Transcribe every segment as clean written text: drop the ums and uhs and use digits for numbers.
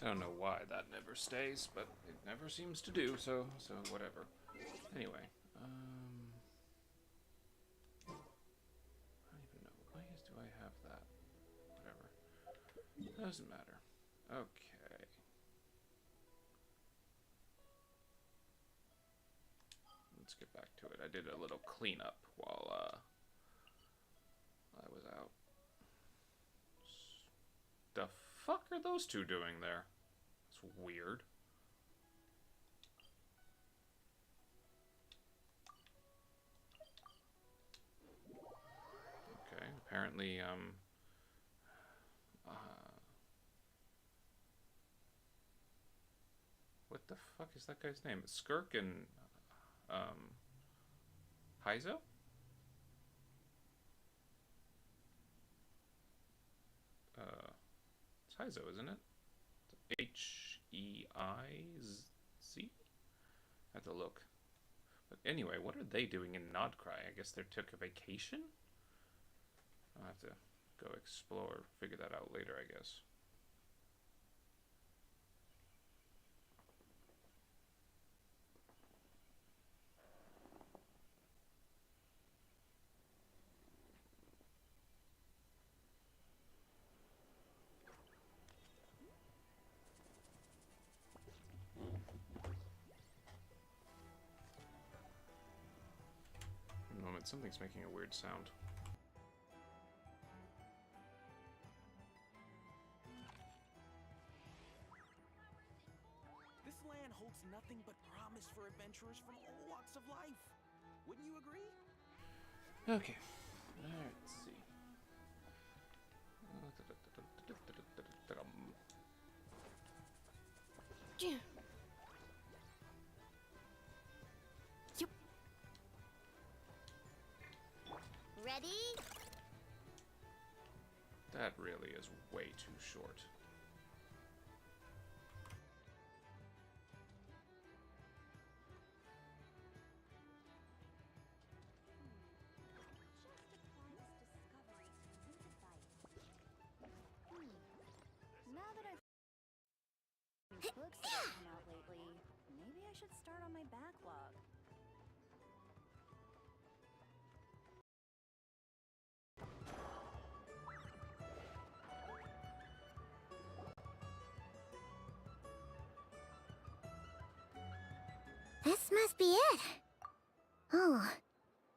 don't know why that never stays, but it never seems to do, so whatever. Anyway, I don't even know. Why do I have that? Whatever. Doesn't matter. Okay. Let's get back to it. I did a little cleanup while I was out. The fuck are those two doing there? It's weird. Okay, apparently, what the fuck is that guy's name? It's Skirk and, Heizo? It's Heizo, isn't it? Heiz? I have to look. But anyway, what are they doing in Krai? I guess they took a vacation? I'll have to go explore, figure that out later, I guess. Moment, something's making a weird sound. This land holds nothing but promise for adventurers from all walks of life. Wouldn't you agree? Okay. Let's see. Yep. Ready? That really is way too short. Now that I've books that have come out lately, maybe I should start on my backlog. This must be it. Oh,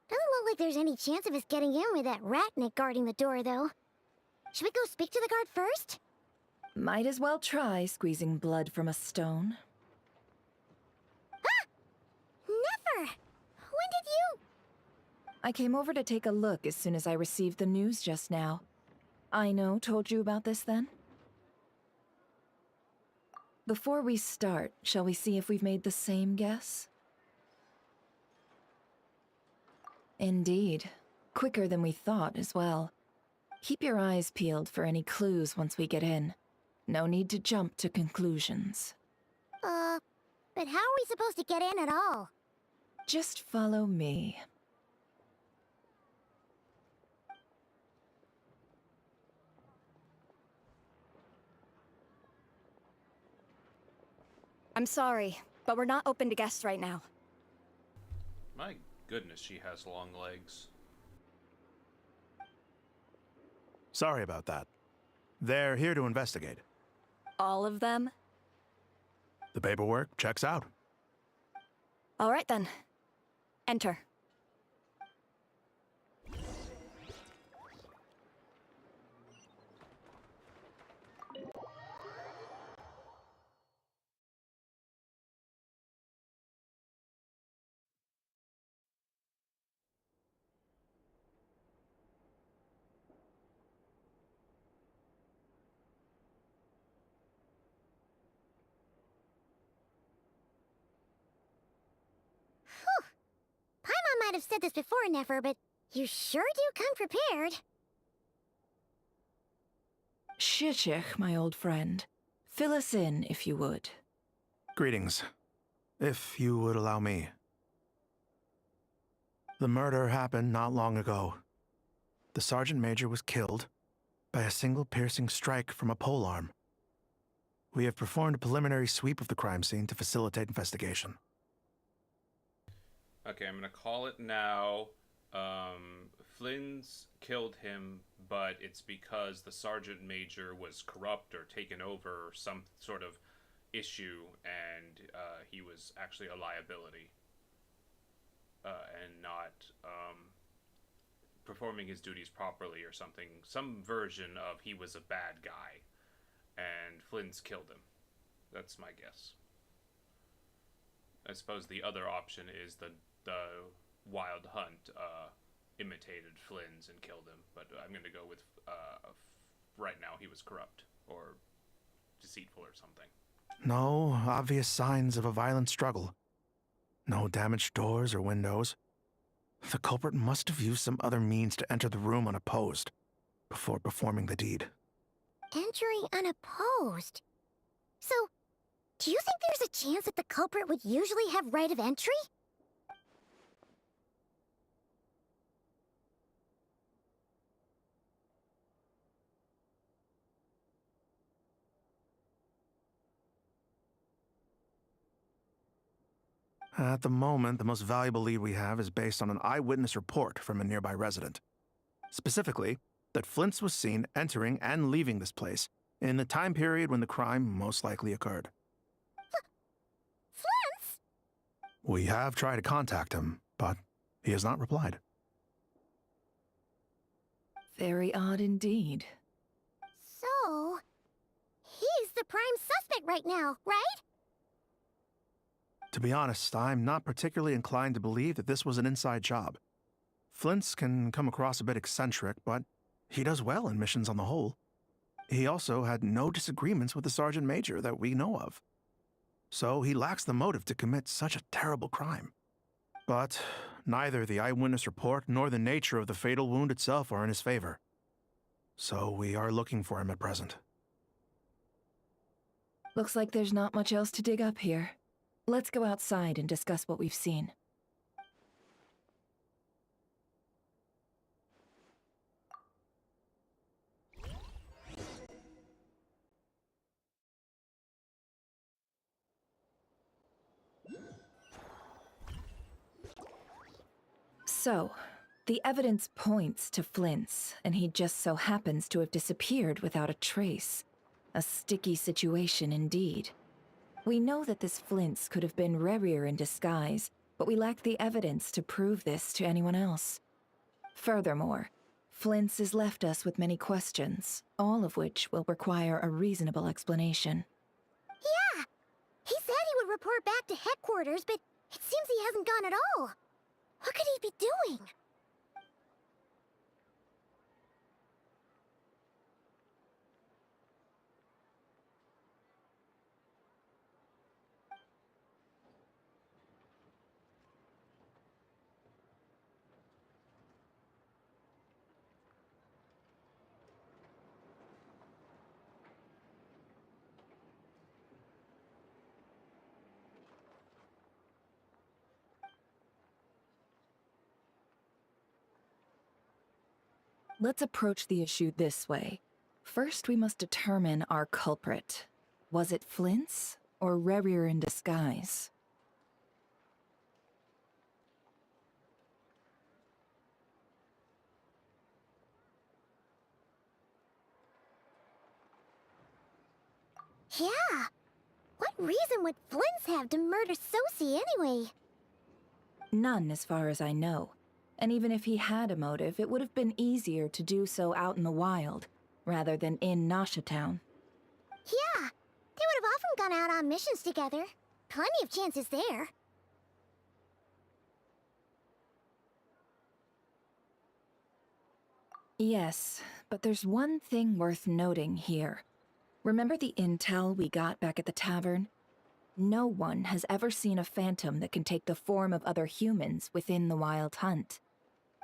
doesn't look like there's any chance of us getting in with that ratnik guarding the door, though. Should we go speak to the guard first? Might as well try squeezing blood from a stone. Ah! Never! When did you? I came over to take a look as soon as I received the news just now. Aino told you about this then? Before we start, shall we see if we've made the same guess? Indeed. Quicker than we thought as well. Keep your eyes peeled for any clues once we get in. No need to jump to conclusions. But how are we supposed to get in at all? Just follow me. I'm sorry, but we're not open to guests right now. My goodness, she has long legs. Sorry about that. They're here to investigate. All of them? The paperwork checks out. All right then. Enter. Paimon might have said this before, Nefer, but you sure do come prepared. Shishich, my old friend. Fill us in, if you would. Greetings. If you would allow me. The murder happened not long ago. The Sergeant Major was killed by a single piercing strike from a polearm. We have performed a preliminary sweep of the crime scene to facilitate investigation. Okay, I'm gonna call it now. Flynn's killed him, but it's because the sergeant major was corrupt or taken over or some sort of issue, and he was actually a liability and not performing his duties properly or something. Some version of he was a bad guy, and Flynn's killed him. That's my guess. I suppose the other option is the Wild Hunt imitated Flynn's and killed him, but I'm going to go with right now he was corrupt or deceitful or something. No obvious signs of a violent struggle. No damaged doors or windows. The culprit must have used some other means to enter the room unopposed before performing the deed. Entering unopposed? So, do you think there's a chance that the culprit would usually have right of entry? At the moment, the most valuable lead we have is based on an eyewitness report from a nearby resident. Specifically, that Flint's was seen entering and leaving this place in the time period when the crime most likely occurred. Flint's? We have tried to contact him, but he has not replied. Very odd indeed. So, he's the prime suspect right now, right? To be honest, I'm not particularly inclined to believe that this was an inside job. Flint's can come across a bit eccentric, but he does well in missions on the whole. He also had no disagreements with the sergeant major that we know of. So he lacks the motive to commit such a terrible crime. But neither the eyewitness report nor the nature of the fatal wound itself are in his favor. So we are looking for him at present. Looks like there's not much else to dig up here. Let's go outside and discuss what we've seen. So, the evidence points to Flint's, and he just so happens to have disappeared without a trace. A sticky situation indeed. We know that this Flint's could have been Rerir in disguise, but we lack the evidence to prove this to anyone else. Furthermore, Flint's has left us with many questions, all of which will require a reasonable explanation. Yeah! He said he would report back to headquarters, but it seems he hasn't gone at all. What could he be doing? Let's approach the issue this way. First, we must determine our culprit. Was it Flint's or Rerir in disguise? Yeah! What reason would Flint's have to murder Sosie anyway? None, as far as I know. And even if he had a motive, it would have been easier to do so out in the wild, rather than in Nasha Town. Yeah, they would have often gone out on missions together. Plenty of chances there. Yes, but there's one thing worth noting here. Remember the intel we got back at the tavern? No one has ever seen a phantom that can take the form of other humans within the Wild Hunt.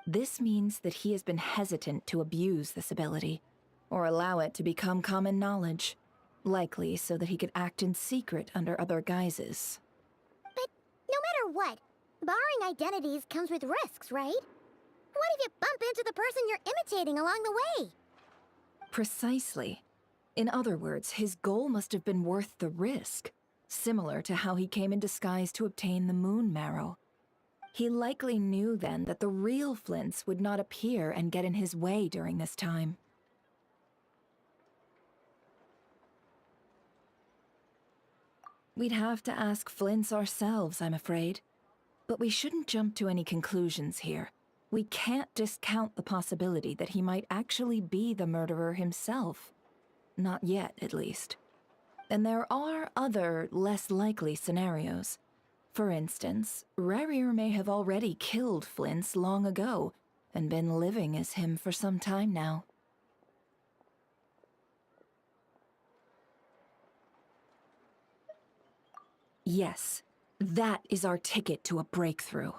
This means that he has been hesitant to abuse this ability, or allow it to become common knowledge, likely so that he could act in secret under other guises. But no matter what, borrowing identities comes with risks, right? What if you bump into the person you're imitating along the way? Precisely. In other words, his goal must have been worth the risk, similar to how he came in disguise to obtain the moon marrow. He likely knew then that the real Flints would not appear and get in his way during this time. We'd have to ask Flints ourselves, I'm afraid. But we shouldn't jump to any conclusions here. We can't discount the possibility that he might actually be the murderer himself. Not yet, at least. And there are other, less likely scenarios. For instance, Rarier may have already killed Flints long ago, and been living as him for some time now. Yes, that is our ticket to a breakthrough.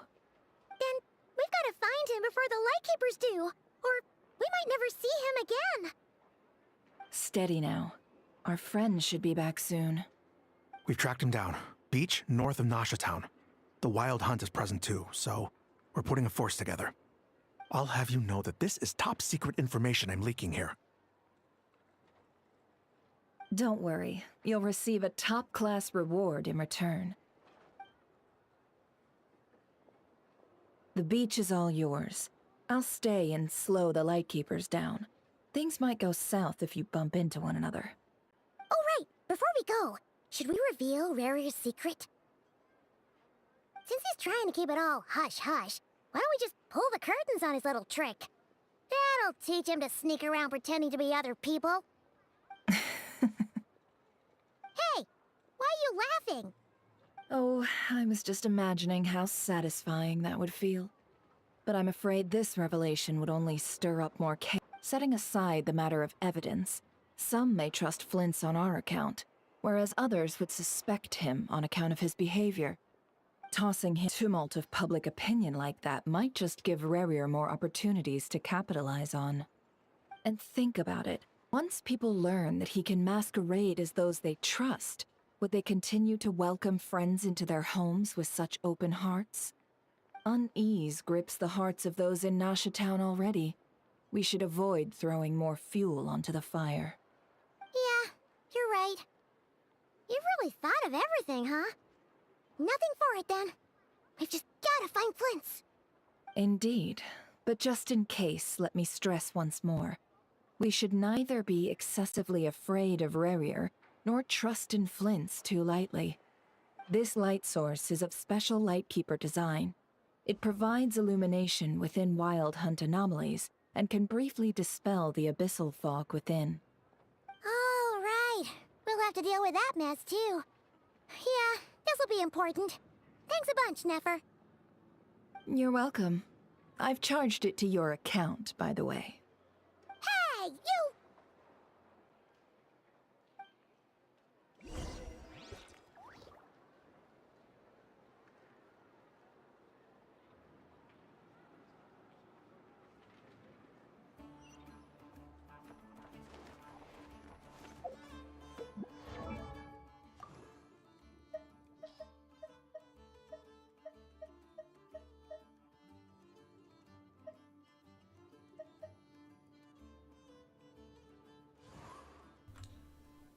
Then we've got to find him before the Lightkeepers do, or we might never see him again. Steady now. Our friend should be back soon. We've tracked him down. Beach north of Nasha Town. The Wild Hunt is present too, so we're putting a force together. I'll have you know that this is top secret information I'm leaking here. Don't worry, you'll receive a top-class reward in return. The beach is all yours. I'll stay and slow the Lightkeepers down. Things might go south if you bump into one another. Oh, right. Before we go, should we reveal Rarier's secret? Since he's trying to keep it all hush-hush, why don't we just pull the curtains on his little trick? That'll teach him to sneak around pretending to be other people. Hey, why are you laughing? Oh, I was just imagining how satisfying that would feel. But I'm afraid this revelation would only stir up more chaos. Setting aside the matter of evidence, some may trust Flint's on our account, whereas others would suspect him on account of his behavior. Tossing him tumult of public opinion like that might just give Rarier more opportunities to capitalize on. And think about it. Once people learn that he can masquerade as those they trust, would they continue to welcome friends into their homes with such open hearts? Unease grips the hearts of those in Nasha Town already. We should avoid throwing more fuel onto the fire. Yeah, you're right. You've really thought of everything, huh? Nothing for it, then. We've just gotta find Flint's. Indeed. But just in case, let me stress once more. We should neither be excessively afraid of Rarier, nor trust in Flint's too lightly. This light source is of special Lightkeeper design. It provides illumination within Wild Hunt anomalies, and can briefly dispel the abyssal fog within. All right. We'll have to deal with that mess, too. Yeah, this'll be important. Thanks a bunch, Nefer. You're welcome. I've charged it to your account, by the way. Hey, you!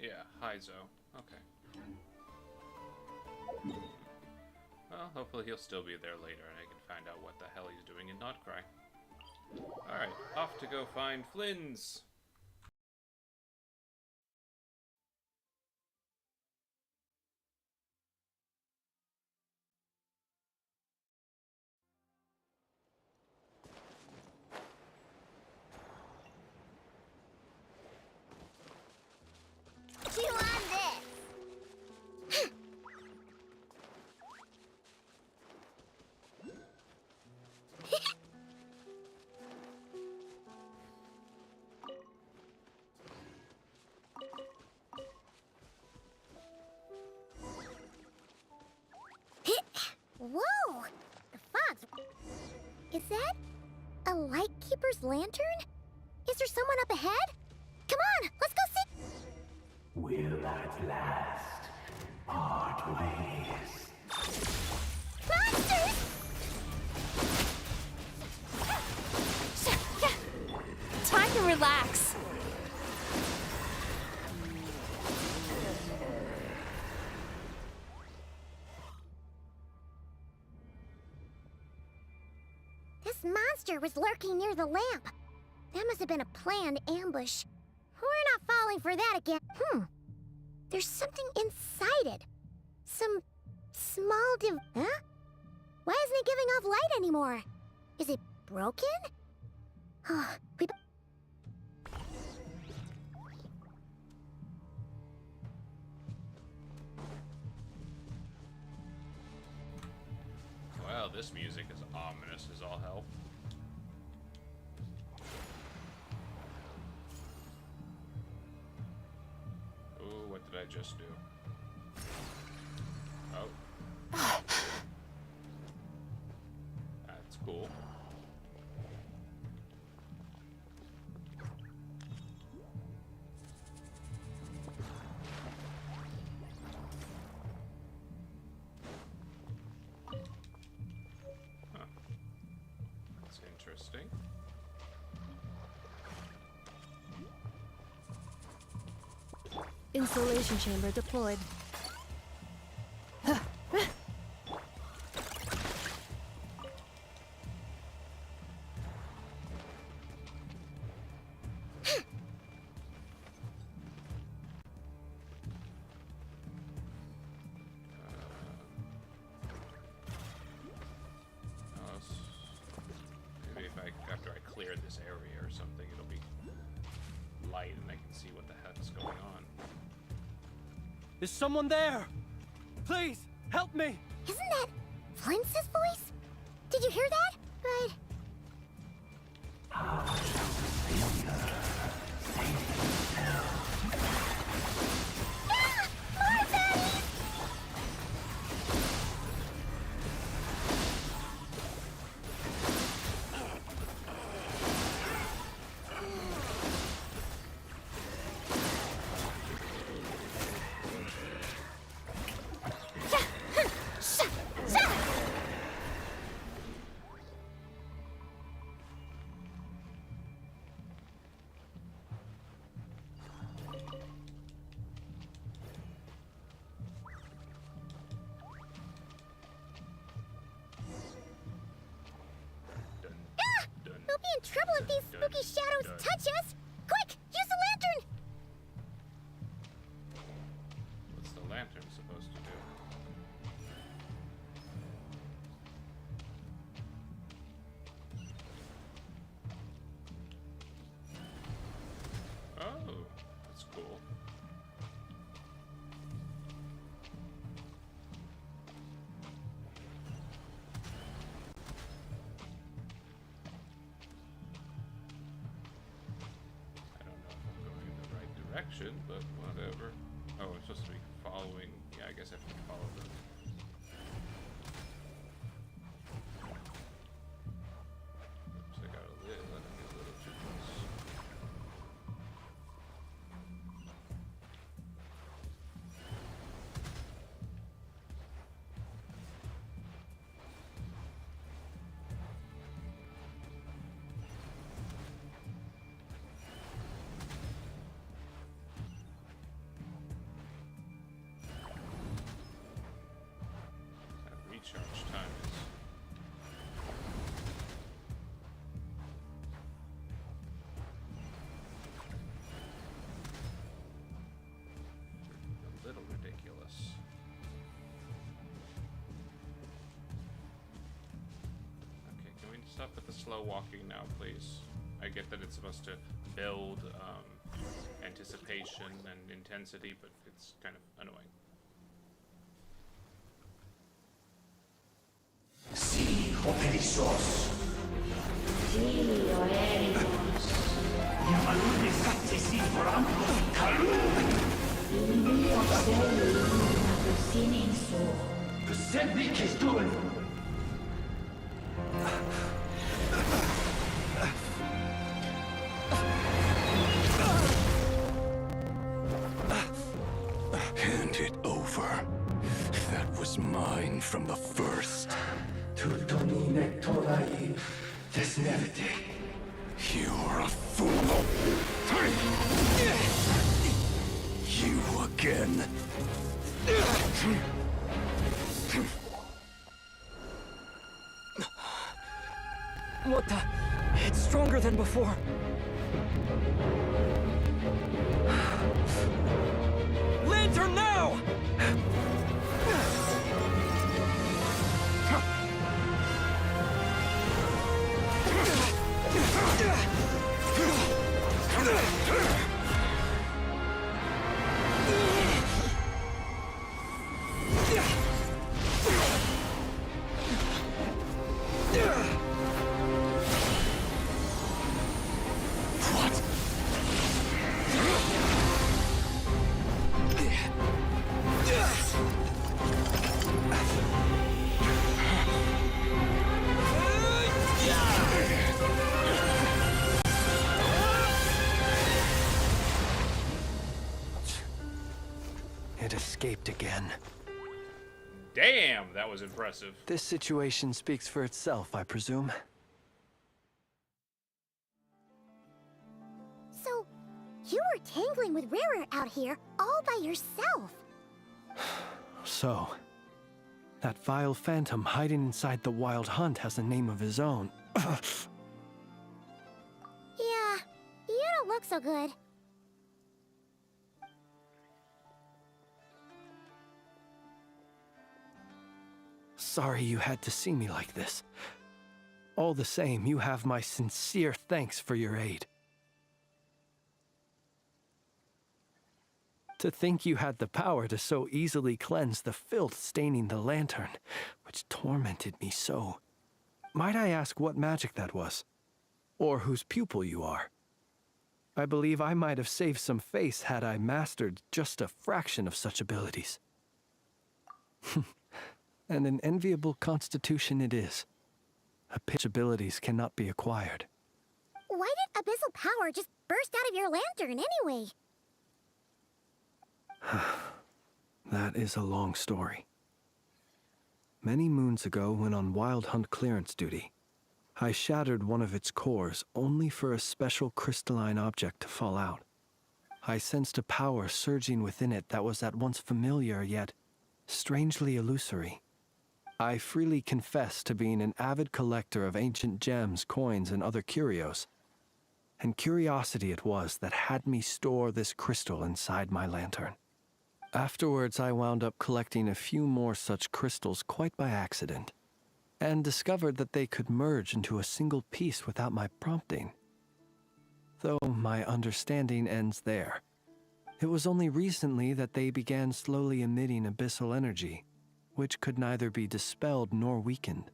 Yeah, hi Zoe. Okay. Well, hopefully he'll still be there later and I can find out what the hell he's doing and not cry. Alright, off to go find Flynn's! Chew on this! Whoa! The fog's... Is that a Lightkeeper's lantern? Is there someone up ahead? Come on, let's go see... Will at last part ways. Monsters! Time to relax. monster was lurking near the lamp. That must have been a planned ambush. We're not falling for that again. There's something inside it. Some small Huh? Why isn't it giving off light anymore? Is it broken? Oh, Wow, this music is ominous as all hell. Ooh, what did I just do? Oh. That's cool. Huh. That's interesting. Insulation chamber deployed. Maybe if after I clear this area or something, it'll be light and I can see what the heck's going on. Is someone there? Please, help me! Isn't that Flint's voice? Did you hear that? But... Ah! More baddies! We'll be in trouble if these spooky shadows touch us! Quick! Use the lantern! What's the lantern supposed to do? Oh, that's cool. I don't know if I'm going in the right direction, but whatever. Oh, it's supposed to be following. Yeah, I guess I have to follow the. Oops, I got a lid. Let me get a little too close. That recharge time is. A little ridiculous. Okay, can we stop with the slow walking now, please? I get that it's supposed to build anticipation and intensity, but it's kind of annoying. Si operissos. Yamalune satsesi forambos kalu. Besenni kestuen. Hand it over. That was mine from the first. Tutonine torai desnevite. You're a fool. You again. What the? It's stronger than before. Lantern now! It escaped again. Damn, that was impressive. This situation speaks for itself, I presume. So, you were tangling with Rarer out here all by yourself. So, that vile phantom hiding inside the Wild Hunt has a name of his own. Yeah, you don't look so good. Sorry you had to see me like this. All the same, you have my sincere thanks for your aid. To think you had the power to so easily cleanse the filth staining the lantern, which tormented me so. Might I ask what magic that was? Or whose pupil you are? I believe I might have saved some face had I mastered just a fraction of such abilities. And an enviable constitution it is. Pitch abilities cannot be acquired. Why did abyssal power just burst out of your lantern anyway? That is a long story. Many moons ago, when on Wild Hunt clearance duty, I shattered one of its cores only for a special crystalline object to fall out. I sensed a power surging within it that was at once familiar yet strangely illusory. I freely confess to being an avid collector of ancient gems, coins, and other curios. And curiosity it was that had me store this crystal inside my lantern. Afterwards, I wound up collecting a few more such crystals quite by accident, and discovered that they could merge into a single piece without my prompting. Though my understanding ends there. It was only recently that they began slowly emitting abyssal energy, which could neither be dispelled nor weakened.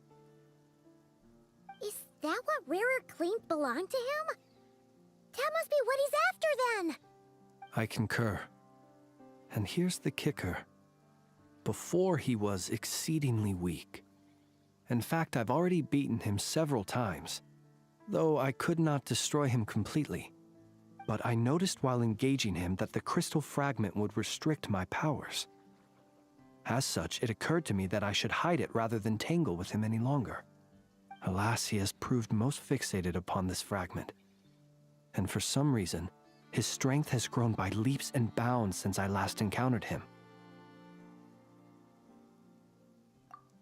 Is that what Rarer claimed belonged to him? That must be what he's after then! I concur. And here's the kicker. Before he was exceedingly weak. In fact, I've already beaten him several times, though I could not destroy him completely. But I noticed while engaging him that the crystal fragment would restrict my powers. As such, it occurred to me that I should hide it rather than tangle with him any longer. Alas, he has proved most fixated upon this fragment. And for some reason, his strength has grown by leaps and bounds since I last encountered him.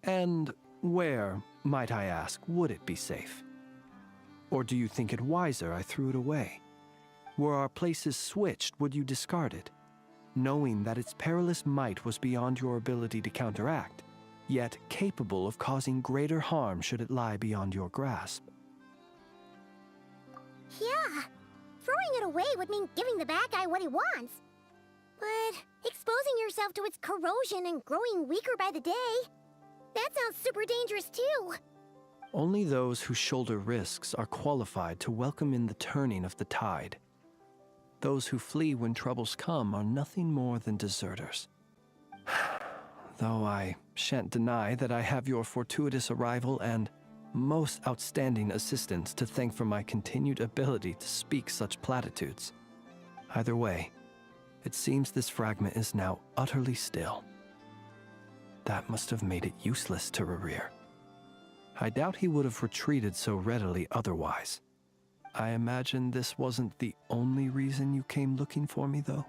And where, might I ask, would it be safe? Or do you think it wiser I threw it away? Were our places switched, would you discard it, knowing that its perilous might was beyond your ability to counteract, yet capable of causing greater harm should it lie beyond your grasp? Yeah, throwing it away would mean giving the bad guy what he wants. But exposing yourself to its corrosion and growing weaker by the day, that sounds super dangerous too. Only those who shoulder risks are qualified to welcome in the turning of the tide. Those who flee when troubles come are nothing more than deserters. Though I shan't deny that I have your fortuitous arrival and most outstanding assistance to thank for my continued ability to speak such platitudes. Either way, it seems this fragment is now utterly still. That must have made it useless to Rarir. I doubt he would have retreated so readily otherwise. I imagine this wasn't the only reason you came looking for me, though?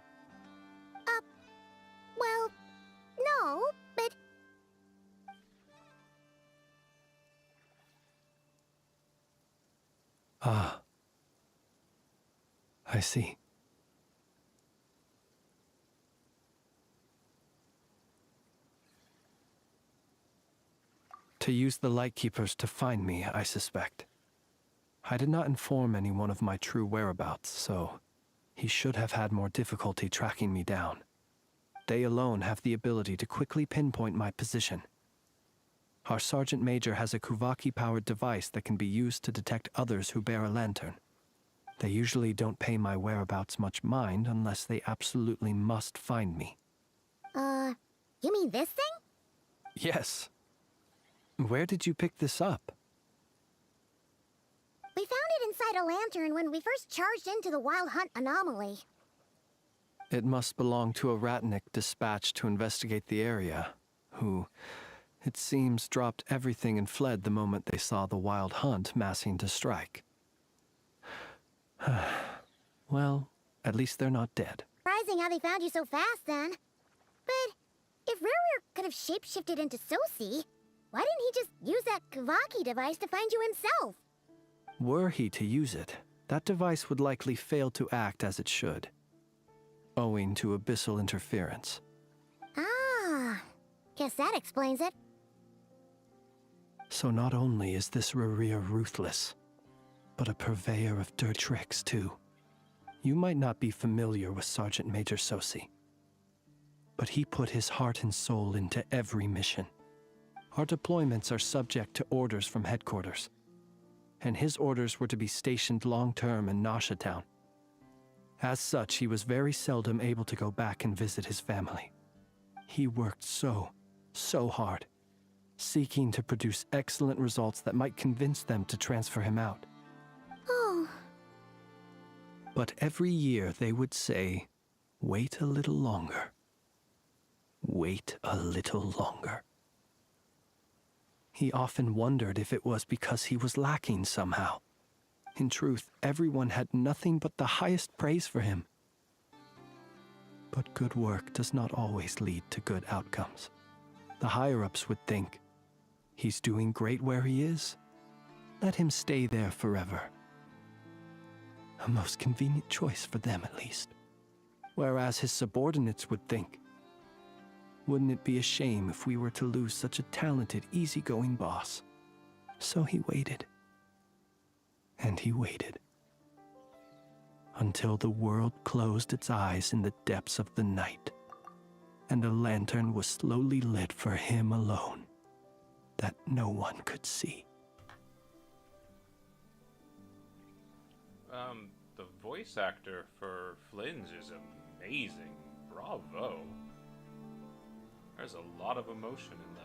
Well, no, but... I see. To use the Lightkeepers to find me, I suspect. I did not inform anyone of my true whereabouts, so he should have had more difficulty tracking me down. They alone have the ability to quickly pinpoint my position. Our Sergeant Major has a Kuvaki-powered device that can be used to detect others who bear a lantern. They usually don't pay my whereabouts much mind unless they absolutely must find me. You mean this thing? Yes. Where did you pick this up? We found it inside a lantern when we first charged into the Wild Hunt anomaly. It must belong to a Ratnik dispatched to investigate the area, who, it seems, dropped everything and fled the moment they saw the Wild Hunt massing to strike. Well, at least they're not dead. Surprising how they found you so fast, then. But if Rurier could have shapeshifted into Sosi, why didn't he just use that Kavaki device to find you himself? Were he to use it, that device would likely fail to act as it should, owing to abyssal interference. Ah, guess that explains it. So not only is this Rurier ruthless, but a purveyor of dirty tricks, too. You might not be familiar with Sergeant Major Sosi, but he put his heart and soul into every mission. Our deployments are subject to orders from headquarters, and his orders were to be stationed long-term in Nasha Town. As such, he was very seldom able to go back and visit his family. He worked so hard, seeking to produce excellent results that might convince them to transfer him out. Oh. But every year they would say, "Wait a little longer. Wait a little longer." He often wondered if it was because he was lacking somehow. In truth, everyone had nothing but the highest praise for him. But good work does not always lead to good outcomes. The higher-ups would think, he's doing great where he is. Let him stay there forever. A most convenient choice for them, at least. Whereas his subordinates would think, wouldn't it be a shame if we were to lose such a talented, easygoing boss? So he waited. And he waited. Until the world closed its eyes in the depths of the night, and a lantern was slowly lit for him alone, that no one could see. The voice actor for Flynn's is amazing. Bravo. There's a lot of emotion in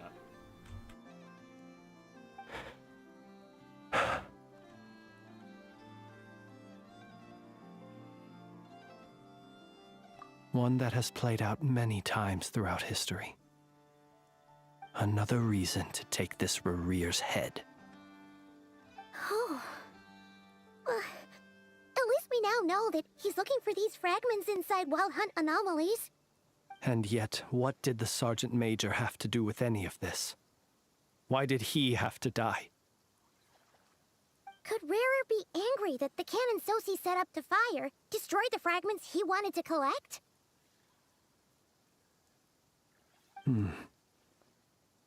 that. One that has played out many times throughout history. Another reason to take this Rurier's head. Oh. At least we now know that he's looking for these fragments inside Wild Hunt anomalies. And yet, what did the Sergeant Major have to do with any of this? Why did he have to die? Could Rarer be angry that the cannon Sosi set up to fire destroyed the fragments he wanted to collect?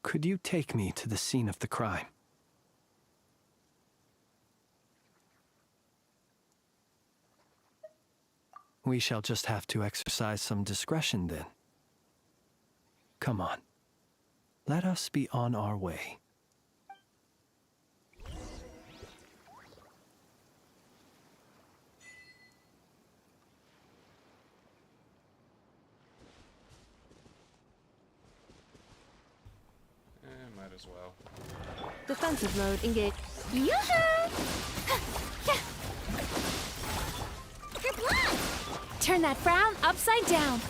Could you take me to the scene of the crime? We shall just have to exercise some discretion then. Come on. Let us be on our way. Might as well. Defensive mode engaged. Yoo-hoo! Kerplunk! Turn that frown upside down.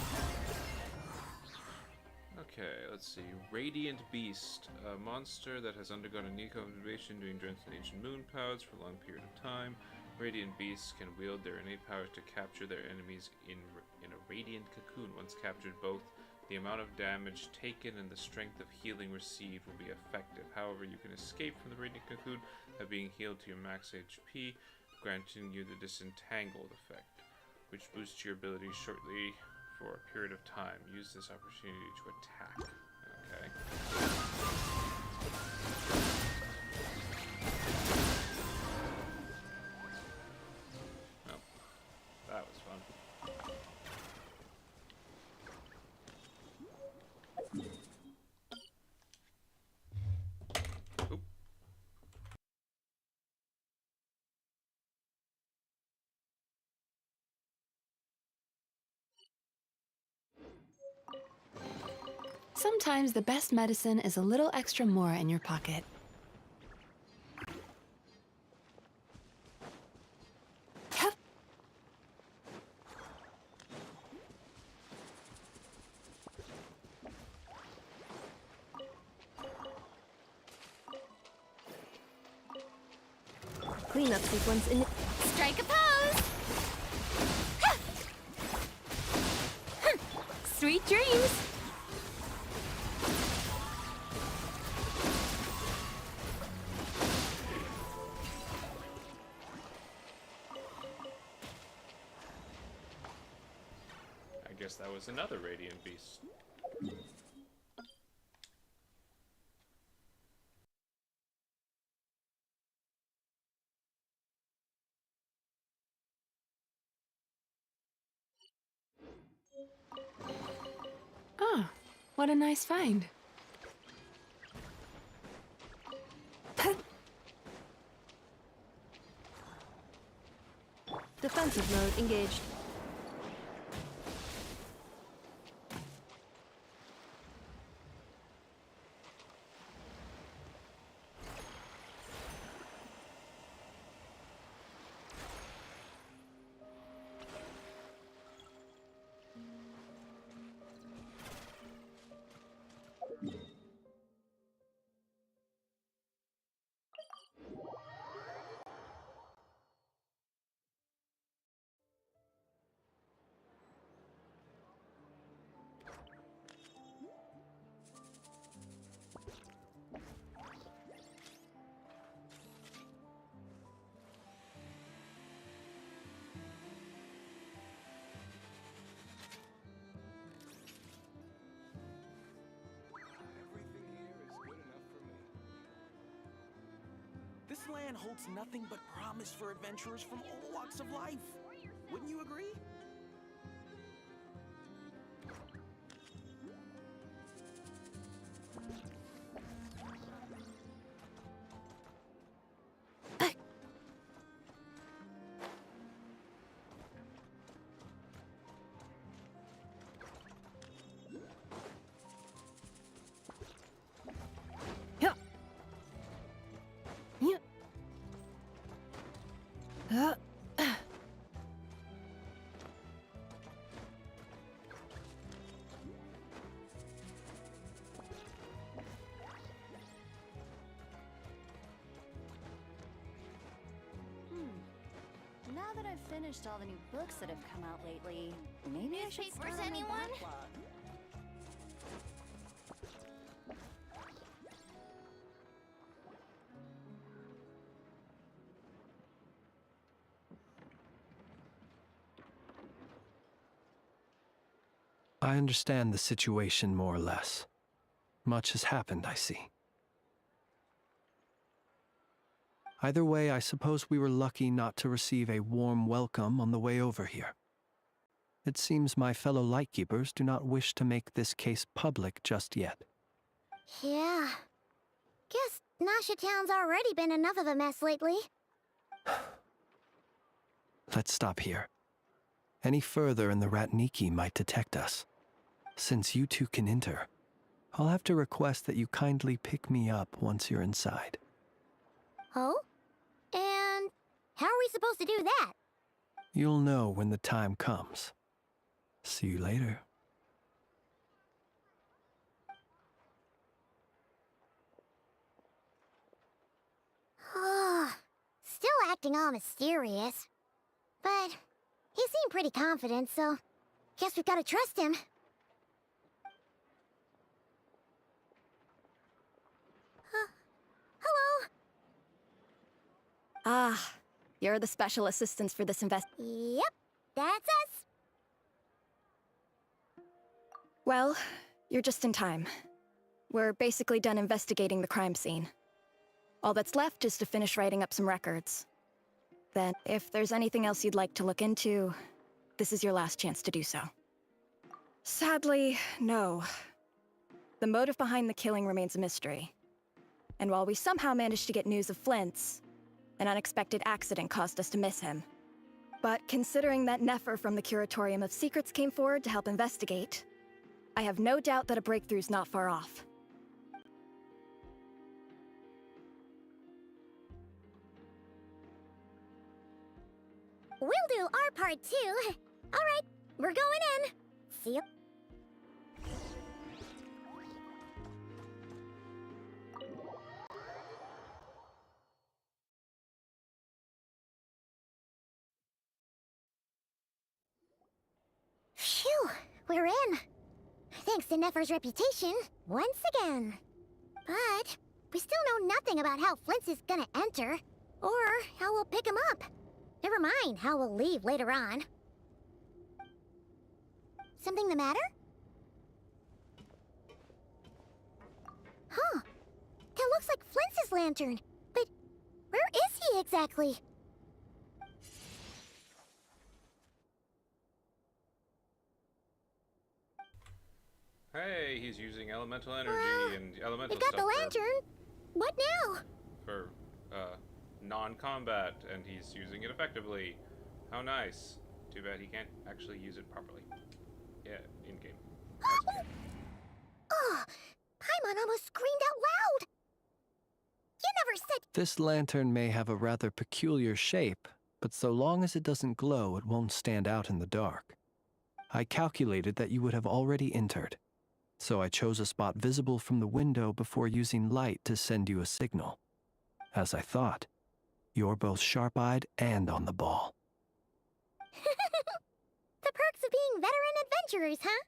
Okay, let's see. Radiant Beast. A monster that has undergone a near-cultivation doing drenched in ancient moon powers for a long period of time. Radiant beasts can wield their innate powers to capture their enemies in a radiant cocoon. Once captured, both the amount of damage taken and the strength of healing received will be effective. However, you can escape from the radiant cocoon by being healed to your max HP, granting you the disentangled effect. which boosts your ability shortly for a period of time. Use this opportunity to attack. Okay. Oh, that was fun. Oop. Sometimes the best medicine is a little extra more in your pocket. Hup. Cleanup sequence in. Strike a pose! Ha! Sweet dreams! I guess that was another Radiant Beast. Ah, what a nice find. Defensive mode engaged. This land holds nothing but promise for adventurers from all walks of life. Wouldn't you agree? Now that I've finished all the new books that have come out lately, maybe I should start on my backlog. I understand the situation more or less. Much has happened, I see. Either way, I suppose we were lucky not to receive a warm welcome on the way over here. It seems my fellow Lightkeepers do not wish to make this case public just yet. Yeah. Guess Nasha Town's already been enough of a mess lately. Let's stop here. Any further and the Ratniki might detect us. Since you two can enter, I'll have to request that you kindly pick me up once you're inside. Oh? And how are we supposed to do that? You'll know when the time comes. See you later. Still acting all mysterious. But he seemed pretty confident, so guess we've got to trust him. Hello? Ah, you're the special assistants for this Yep. That's us! Well, you're just in time. We're basically done investigating the crime scene. All that's left is to finish writing up some records. Then, if there's anything else you'd like to look into, this is your last chance to do so. Sadly, no. The motive behind the killing remains a mystery. And while we somehow managed to get news of Flint's, an unexpected accident caused us to miss him. But considering that Nefer from the Curatorium of Secrets came forward to help investigate, I have no doubt that a breakthrough's not far off. We'll do our part too. Alright, we're going in. See ya. Phew, we're in. Thanks to Nefer's reputation, once again. But we still know nothing about how Flint's is gonna enter, or how we'll pick him up. Never mind how we'll leave later on. Something the matter? Huh. That looks like Flint's lantern. But where is he exactly? Hey, he's using elemental energy and elemental We got stuff the lantern. What now? for non-combat, and he's using it effectively. How nice. Too bad he can't actually use it properly. Yeah, in-game. Oh, Paimon almost screamed out loud. You never said... This lantern may have a rather peculiar shape, but so long as it doesn't glow, it won't stand out in the dark. I calculated that you would have already entered, so I chose a spot visible from the window before using light to send you a signal. As I thought, you're both sharp-eyed and on the ball. The perks of being veteran adventurers, huh?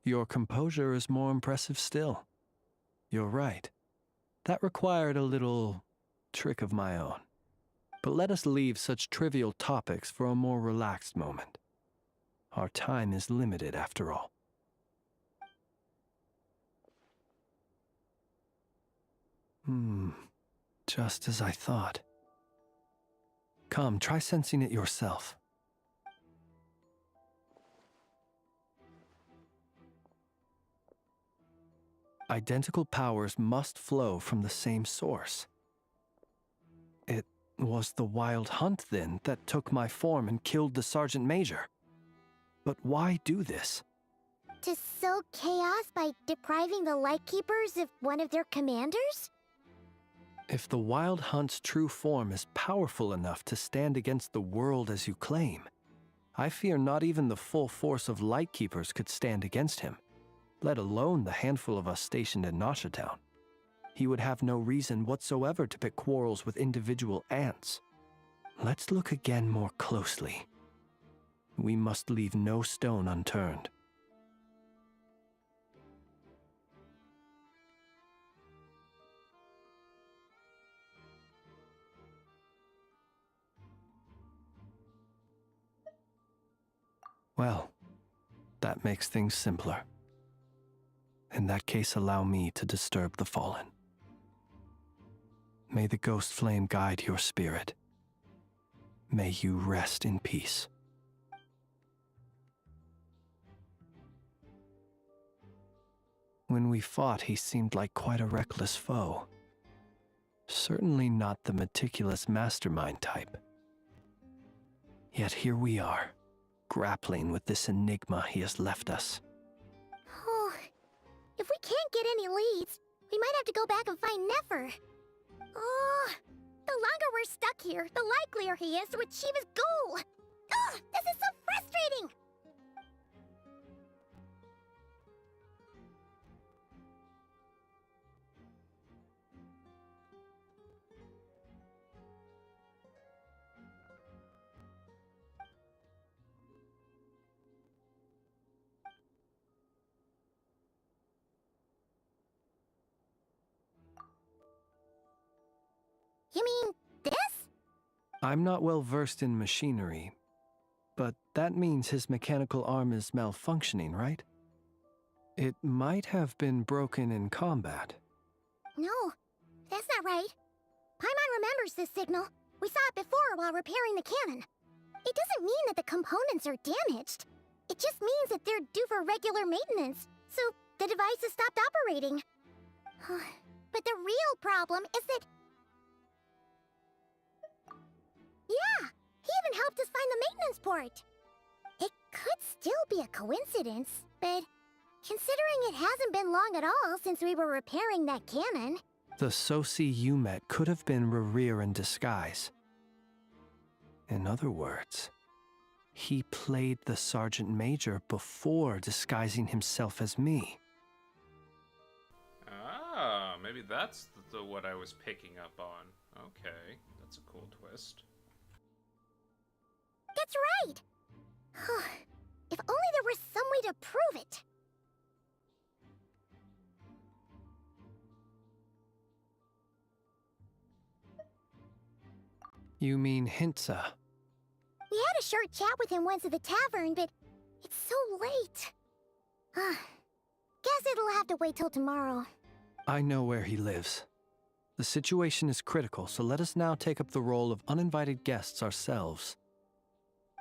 Your composure is more impressive still. You're right. That required a little trick of my own. But let us leave such trivial topics for a more relaxed moment. Our time is limited, after all. Just as I thought. Come, try sensing it yourself. Identical powers must flow from the same source. It was the Wild Hunt, then, that took my form and killed the Sergeant Major. But why do this? To sow chaos by depriving the Lightkeepers of one of their commanders? If the Wild Hunt's true form is powerful enough to stand against the world as you claim, I fear not even the full force of Lightkeepers could stand against him, let alone the handful of us stationed in Noshatown. He would have no reason whatsoever to pick quarrels with individual ants. Let's look again more closely. We must leave no stone unturned. Well, that makes things simpler. In that case, allow me to disturb the fallen. May the ghost flame guide your spirit. May you rest in peace. When we fought, he seemed like quite a reckless foe. Certainly not the meticulous mastermind type. Yet here we are, grappling with this enigma he has left us. Oh, if we can't get any leads, we might have to go back and find Nefer. Oh, the longer we're stuck here, the likelier he is to achieve his goal. Oh, this is so frustrating! You mean this? I'm not well versed in machinery, but that means his mechanical arm is malfunctioning, right? It might have been broken in combat. No, that's not right. Paimon remembers this signal. We saw it before while repairing the cannon. It doesn't mean that the components are damaged. It just means that they're due for regular maintenance, so the device has stopped operating. But the real problem is that... Yeah, he even helped us find the maintenance port. It could still be a coincidence, but considering it hasn't been long at all since we were repairing that cannon... The Sosi you met could have been Rerir in disguise. In other words, he played the Sergeant Major before disguising himself as me. Ah, maybe that's what I was picking up on. Okay, that's a cool twist. That's right! If only there were some way to prove it. You mean Hintsa? We had a short chat with him once at the tavern, but it's so late. Guess it'll have to wait till tomorrow. I know where he lives. The situation is critical, so let us now take up the role of uninvited guests ourselves.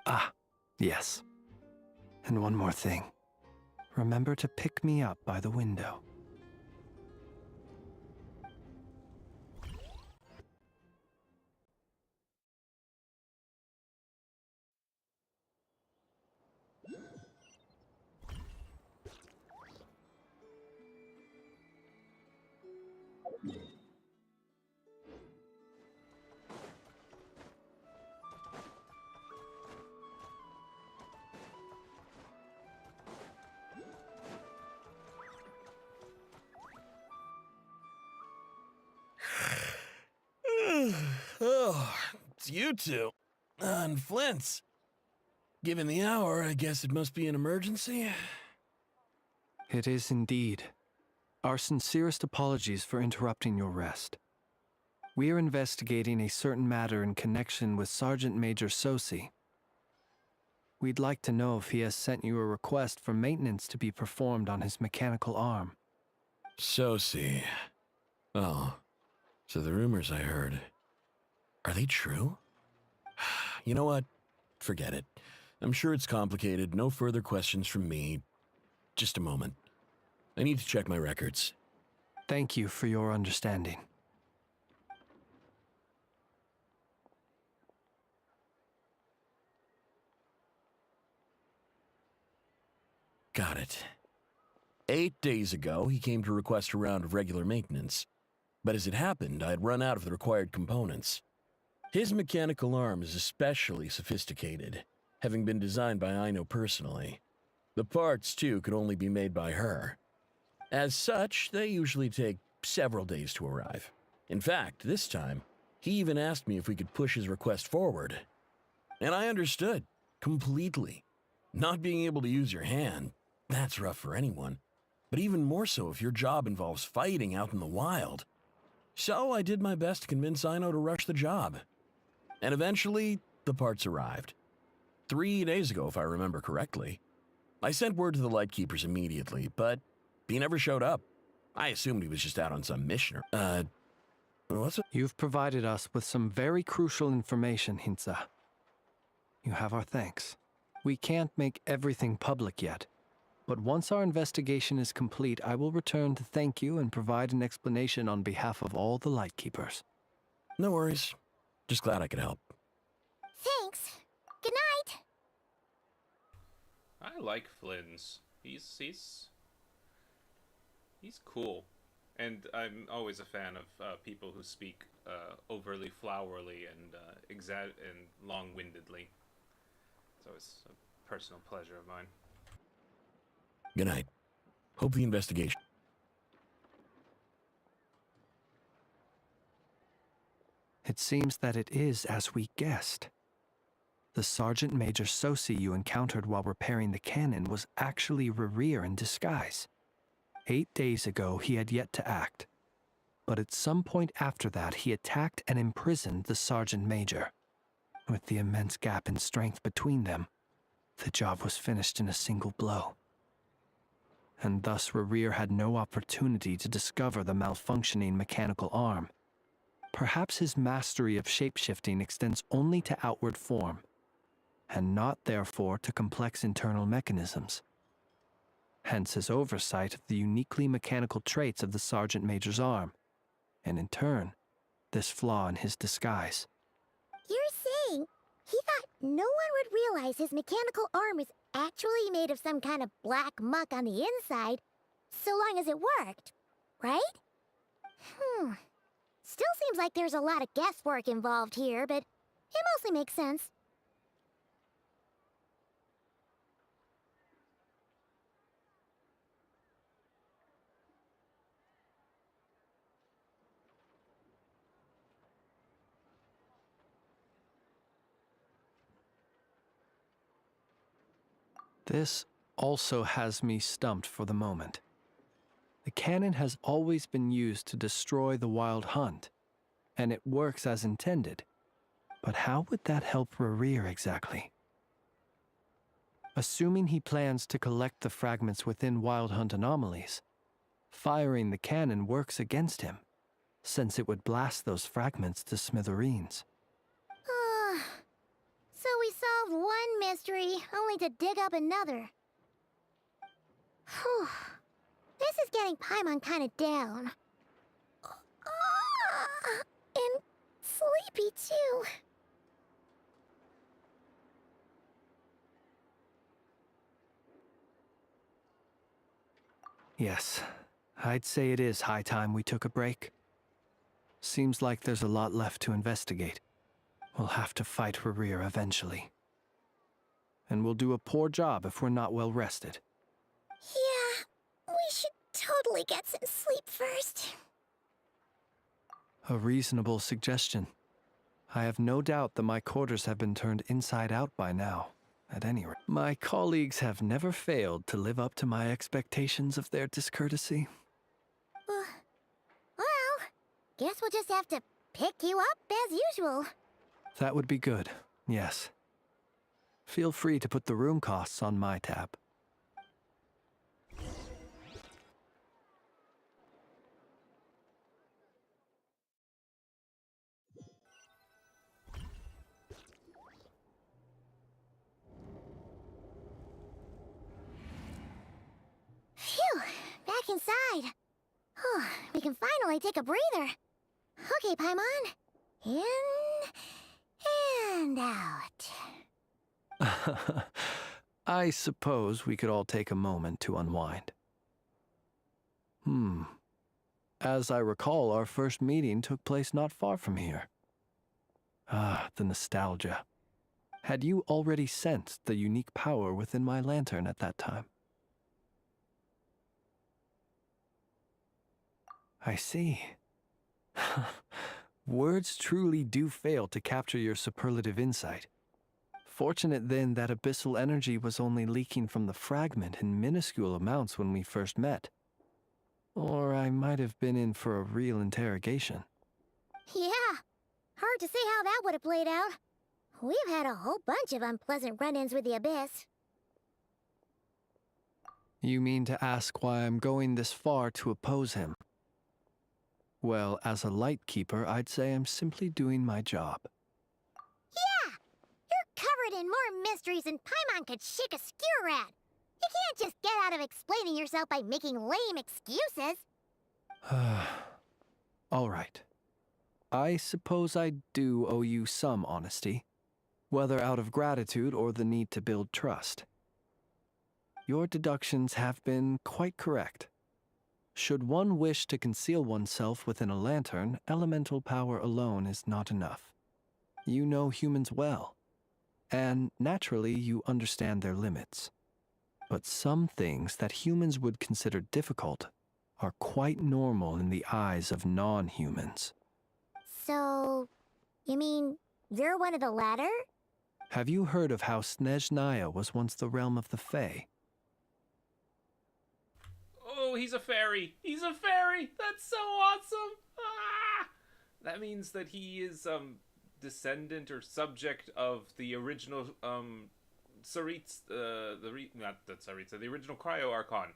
Ah, yes. And one more thing. Remember to pick me up by the window. Oh, it's you two. And Flint's. Given the hour, I guess it must be an emergency. It is indeed. Our sincerest apologies for interrupting your rest. We are investigating a certain matter in connection with Sergeant Major Sosi. We'd like to know if he has sent you a request for maintenance to be performed on his mechanical arm. Sosi. Oh, so the rumors I heard, are they true? You know what? Forget it. I'm sure it's complicated. No further questions from me. Just a moment. I need to check my records. Thank you for your understanding. Got it. 8 days ago, he came to request a round of regular maintenance. But as it happened, I had run out of the required components. His mechanical arm is especially sophisticated, having been designed by Aino personally. The parts, too, could only be made by her. As such, they usually take several days to arrive. In fact, this time, he even asked me if we could push his request forward. And I understood, completely. Not being able to use your hand, that's rough for anyone. But even more so if your job involves fighting out in the wild. So I did my best to convince Aino to rush the job. And eventually, the parts arrived. 3 days ago, if I remember correctly. I sent word to the Lightkeepers immediately, but he never showed up. I assumed he was just out on some mission. What's it? You've provided us with some very crucial information, Hintsa. You have our thanks. We can't make everything public yet, but once our investigation is complete, I will return to thank you and provide an explanation on behalf of all the Lightkeepers. No worries. Just glad I could help. Thanks. Good night. I like Flynn's. He's cool. And I'm always a fan of people who speak overly flowery and and long-windedly. It's always a personal pleasure of mine. Good night. Hope the investigation... It seems that it is as we guessed. The Sergeant Major Sosi you encountered while repairing the cannon was actually Rerir in disguise. 8 days ago, he had yet to act. But at some point after that, he attacked and imprisoned the Sergeant Major. With the immense gap in strength between them, the job was finished in a single blow. And thus Rerir had no opportunity to discover the malfunctioning mechanical arm. Perhaps his mastery of shapeshifting extends only to outward form, and not therefore to complex internal mechanisms. Hence his oversight of the uniquely mechanical traits of the Sergeant Major's arm, and in turn, this flaw in his disguise. You're saying he thought no one would realize his mechanical arm is actually made of some kind of black muck on the inside, so long as it worked, right? Still seems like there's a lot of guesswork involved here, but it mostly makes sense. This also has me stumped for the moment. The cannon has always been used to destroy the Wild Hunt, and it works as intended. But how would that help Rerir exactly? Assuming he plans to collect the fragments within Wild Hunt anomalies, firing the cannon works against him, since it would blast those fragments to smithereens. So we solved one mystery, only to dig up another. Whew. This is getting Paimon kind of down. And sleepy, too. Yes, I'd say it is high time we took a break. Seems like there's a lot left to investigate. We'll have to fight Rerir eventually. And we'll do a poor job if we're not well rested. Yeah, we should totally get some sleep first. A reasonable suggestion. I have no doubt that my quarters have been turned inside out by now, at any rate. My colleagues have never failed to live up to my expectations of their discourtesy. Well, guess we'll just have to pick you up as usual. That would be good, yes. Feel free to put the room costs on my tab. Phew, back inside. We can finally take a breather. Okay, Paimon. In and out. I suppose we could all take a moment to unwind. As I recall, our first meeting took place not far from here. Ah, the nostalgia. Had you already sensed the unique power within my lantern at that time? I see. Words truly do fail to capture your superlative insight. Fortunate then that abyssal energy was only leaking from the fragment in minuscule amounts when we first met. Or I might have been in for a real interrogation. Yeah, hard to say how that would have played out. We've had a whole bunch of unpleasant run-ins with the Abyss. You mean to ask why I'm going this far to oppose him? Well, as a Lightkeeper, I'd say I'm simply doing my job. Yeah! You're covered in more mysteries than Paimon could shake a skewer at. You can't just get out of explaining yourself by making lame excuses. All right. I suppose I do owe you some honesty, whether out of gratitude or the need to build trust. Your deductions have been quite correct. Should one wish to conceal oneself within a lantern, elemental power alone is not enough. You know humans well, and naturally you understand their limits. But some things that humans would consider difficult are quite normal in the eyes of non-humans. So, you mean you're one of the latter? Have you heard of how Snezhnaya was once the realm of the Fae? Oh, he's a fairy! He's a fairy! That's so awesome! Ah! That means that he is, descendant or subject of the original Sarit's not the Saritsa, the original Cryo Archon.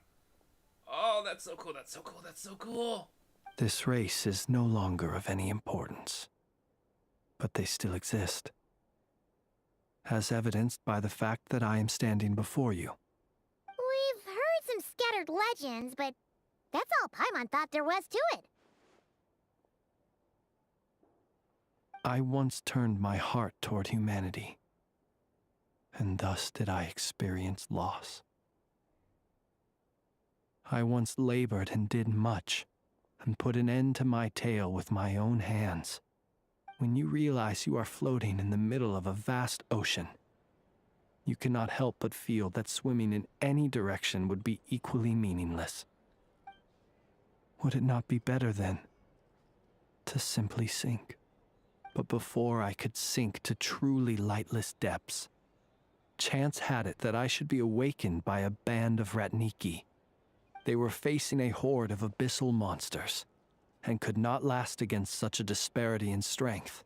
Oh, that's so cool. That's so cool. That's so cool. This race is no longer of any importance, but they still exist, as evidenced by the fact that I am standing before you. We've heard some scattered legends, but that's all Paimon thought there was to it. I once turned my heart toward humanity, and thus did I experience loss. I once labored and did much, and put an end to my tale with my own hands. When you realize you are floating in the middle of a vast ocean, you cannot help but feel that swimming in any direction would be equally meaningless. Would it not be better, then, to simply sink? But before I could sink to truly lightless depths, chance had it that I should be awakened by a band of Ratniki. They were facing a horde of abyssal monsters, and could not last against such a disparity in strength.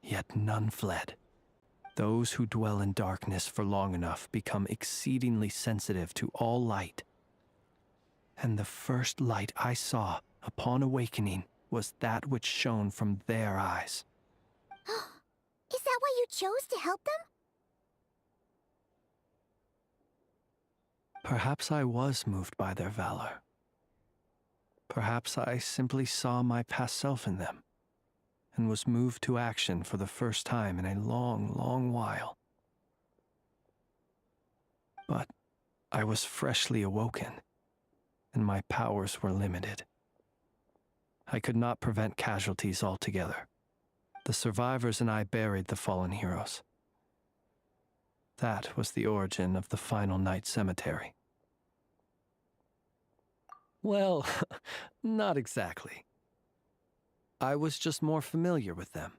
Yet none fled. Those who dwell in darkness for long enough become exceedingly sensitive to all light. And the first light I saw upon awakening was that which shone from their eyes. Is that why you chose to help them? Perhaps I was moved by their valor. Perhaps I simply saw my past self in them, and was moved to action for the first time in a long, long while. But I was freshly awoken, and my powers were limited. I could not prevent casualties altogether. The survivors and I buried the fallen heroes. That was the origin of the Final Night Cemetery. Well, not exactly. I was just more familiar with them,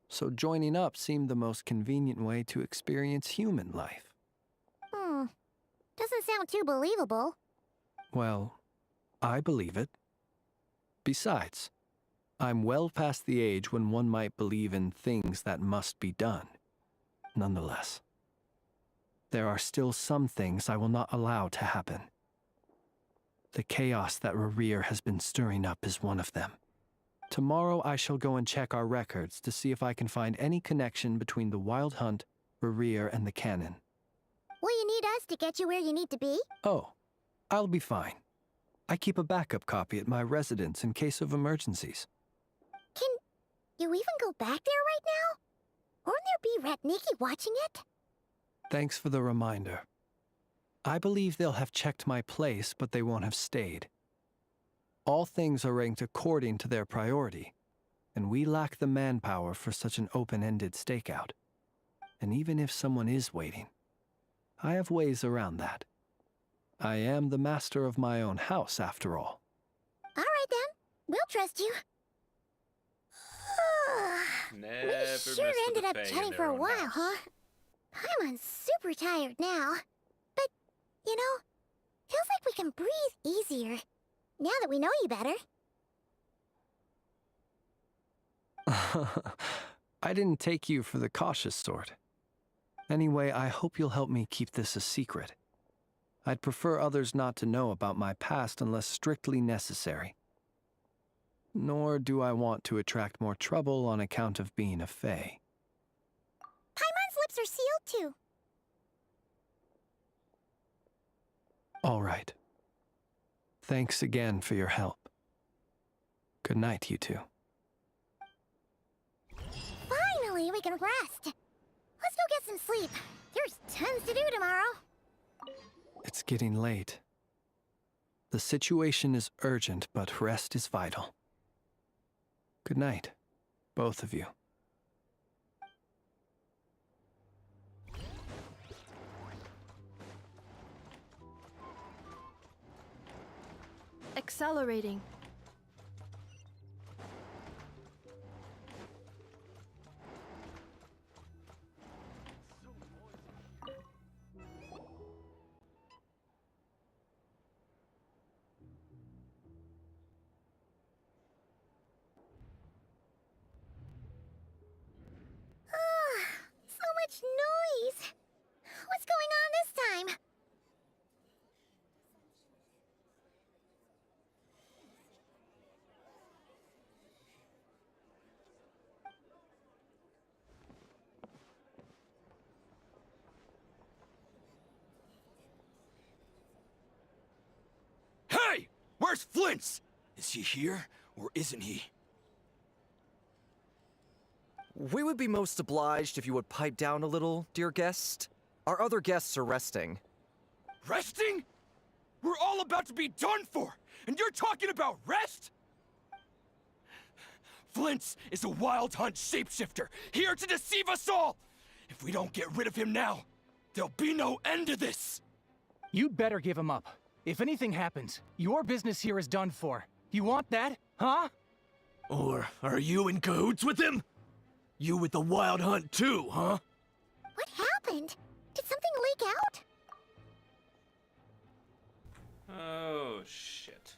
so joining up seemed the most convenient way to experience human life. Doesn't sound too believable. Well, I believe it. Besides, I'm well past the age when one might believe in things that must be done. Nonetheless, there are still some things I will not allow to happen. The chaos that Rerir has been stirring up is one of them. Tomorrow I shall go and check our records to see if I can find any connection between the Wild Hunt, Rerir, and the Cannon. Will you need us to get you where you need to be? Oh, I'll be fine. I keep a backup copy at my residence in case of emergencies. Can you even go back there right now? Won't there be Ratniki watching it? Thanks for the reminder. I believe they'll have checked my place, but they won't have stayed. All things are ranked according to their priority, and we lack the manpower for such an open-ended stakeout. And even if someone is waiting, I have ways around that. I am the master of my own house, after all. All right, then. We'll trust you. Never We sure mess with ended the up Fae in chatting their for a own while, house. huh? Paimon's super tired now. But, you know, feels like we can breathe easier, now that we know you better. I didn't take you for the cautious sort. Anyway, I hope you'll help me keep this a secret. I'd prefer others not to know about my past unless strictly necessary. Nor do I want to attract more trouble on account of being a Fae. Paimon's lips are sealed too. All right. Thanks again for your help. Good night, you two. Finally, we can rest. Let's go get some sleep. There's tons to do tomorrow. It's getting late. The situation is urgent, but rest is vital. Good night, both of you. Accelerating. Where's Flint's? Is he here, or isn't he? We would be most obliged if you would pipe down a little, dear guest. Our other guests are resting. Resting? We're all about to be done for, and you're talking about rest? Flint's is a wild hunt shapeshifter, here to deceive us all! If we don't get rid of him now, there'll be no end to this! You'd better give him up. If anything happens, your business here is done for. You want that, huh? Or are you in cahoots with him? You with the wild hunt too, huh? What happened? Did something leak out? Oh, shit.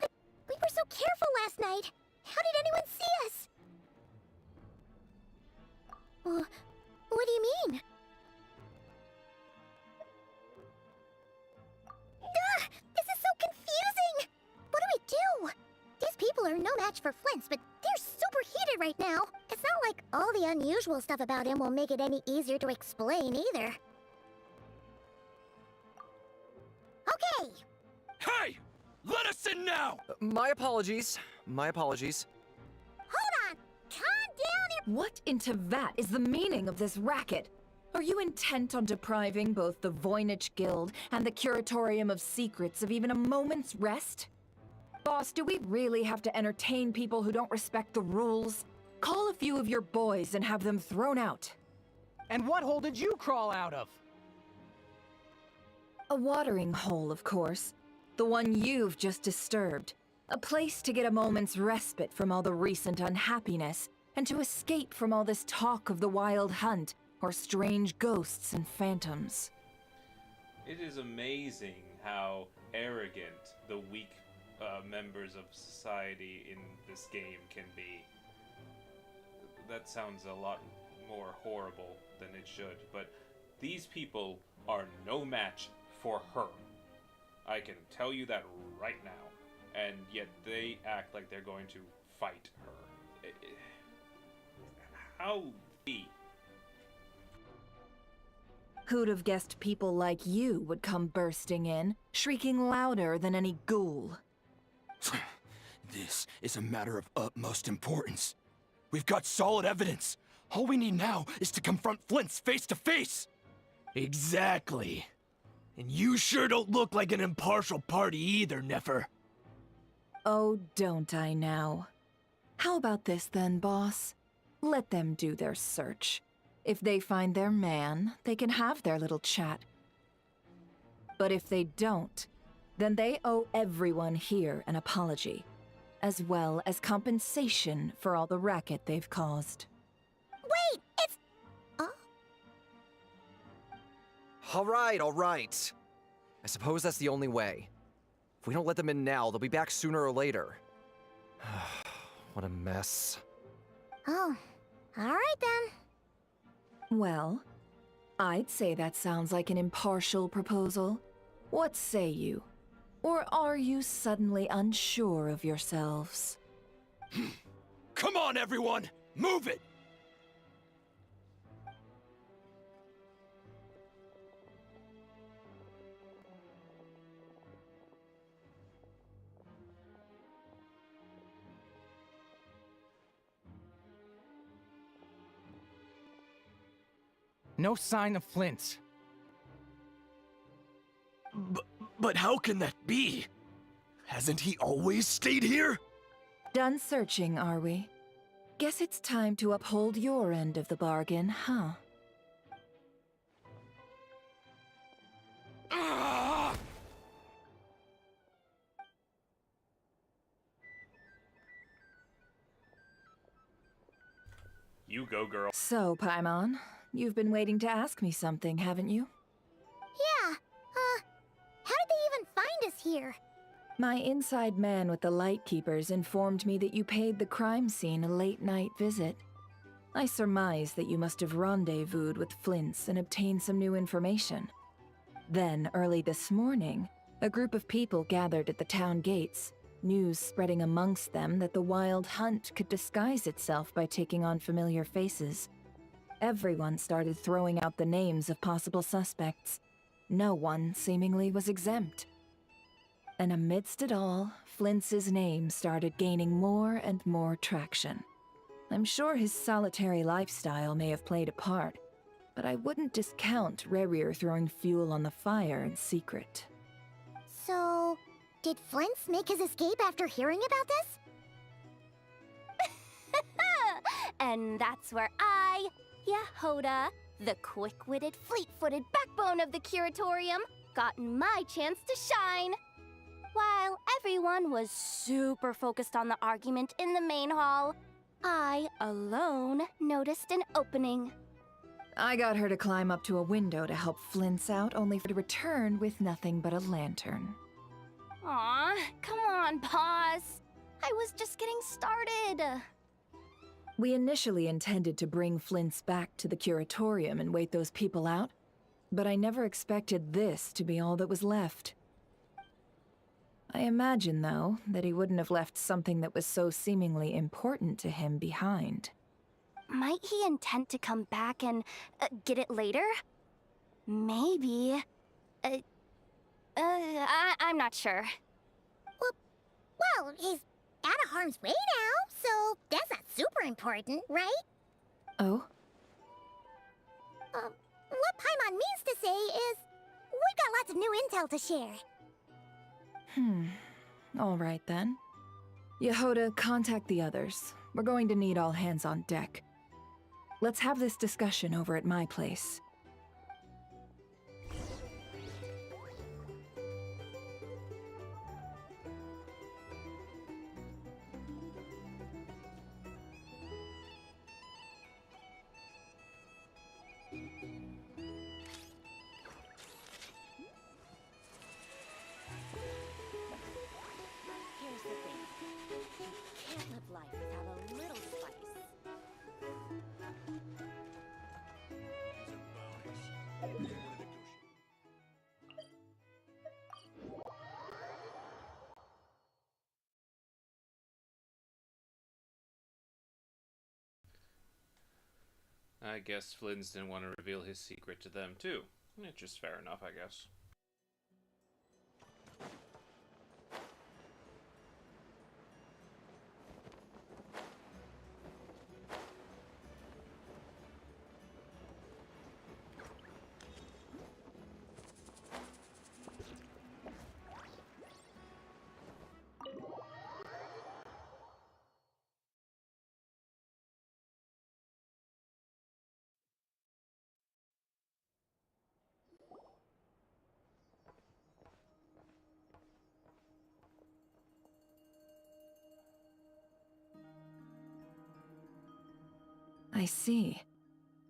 We were so careful last night. How did anyone see us? What do you mean? Ugh! This is so confusing! What do? These people are no match for Flint's, but they're super heated right now. It's not like all the unusual stuff about him will make it any easier to explain either. Okay! Hey! Let us in now! My apologies. My apologies. Hold on! Calm down! What in Tevat is the meaning of this racket? Are you intent on depriving both the Voynich Guild and the Curatorium of Secrets of even a moment's rest? Boss, do we really have to entertain people who don't respect the rules? Call a few of your boys and have them thrown out. And what hole did you crawl out of? A watering hole, of course. The one you've just disturbed. A place to get a moment's respite from all the recent unhappiness, and to escape from all this talk of the wild hunt, or strange ghosts and phantoms. It is amazing how arrogant the weak members of society in this game can be. That sounds a lot more horrible than it should, but these people are no match for her. I can tell you that right now. And yet they act like they're going to fight her. How the... Who'd have guessed people like you would come bursting in, shrieking louder than any ghoul? This is a matter of utmost importance. We've got solid evidence. All we need now is to confront Flint's face to face. Exactly. And you sure don't look like an impartial party either, Nefer. Oh, don't I now? How about this then, boss? Let them do their search. If they find their man, they can have their little chat. But if they don't, then they owe everyone here an apology, as well as compensation for all the racket they've caused. Wait, it's... All right. I suppose that's the only way. If we don't let them in now, they'll be back sooner or later. What a mess. Oh, alright then. Well, I'd say that sounds like an impartial proposal. What say you? Or are you suddenly unsure of yourselves? Come on, everyone! Move it! No sign of Flint's. But how can that be? Hasn't he always stayed here? Done searching, are we? Guess it's time to uphold your end of the bargain, huh? Ah! You go, girl. So, Paimon, you've been waiting to ask me something, haven't you? Yeah, how did they even find us here? My inside man with the Lightkeepers informed me that you paid the crime scene a late-night visit. I surmise that you must have rendezvoused with Flint's and obtained some new information. Then, early this morning, a group of people gathered at the town gates, news spreading amongst them that the wild hunt could disguise itself by taking on familiar faces. Everyone started throwing out the names of possible suspects. No one, seemingly, was exempt. And amidst it all, Flintz's name started gaining more and more traction. I'm sure his solitary lifestyle may have played a part, but I wouldn't discount Rerir throwing fuel on the fire in secret. So, did Flint's make his escape after hearing about this? And that's where I, Yehoda, the quick-witted, fleet-footed backbone of the Curatorium, got my chance to shine. While everyone was super focused on the argument in the main hall, I alone noticed an opening. I got her to climb up to a window to help Flint's out, only for her to return with nothing but a lantern. Aw, come on, boss. I was just getting started. We initially intended to bring Flint's back to the Curatorium and wait those people out, but I never expected this to be all that was left. I imagine, though, that he wouldn't have left something that was so seemingly important to him behind. Might he intend to come back and get it later? Maybe. I'm not sure. Well, he's out of harm's way now, so that's not super important, right? Oh? What Paimon means to say is, we've got lots of new intel to share. All right then. Yehoda, contact the others. We're going to need all hands on deck. Let's have this discussion over at my place. Here's the thing. You can't live life without a little spice. I guess Flynn's didn't want to reveal his secret to them, too. It's just fair enough, I guess. I see.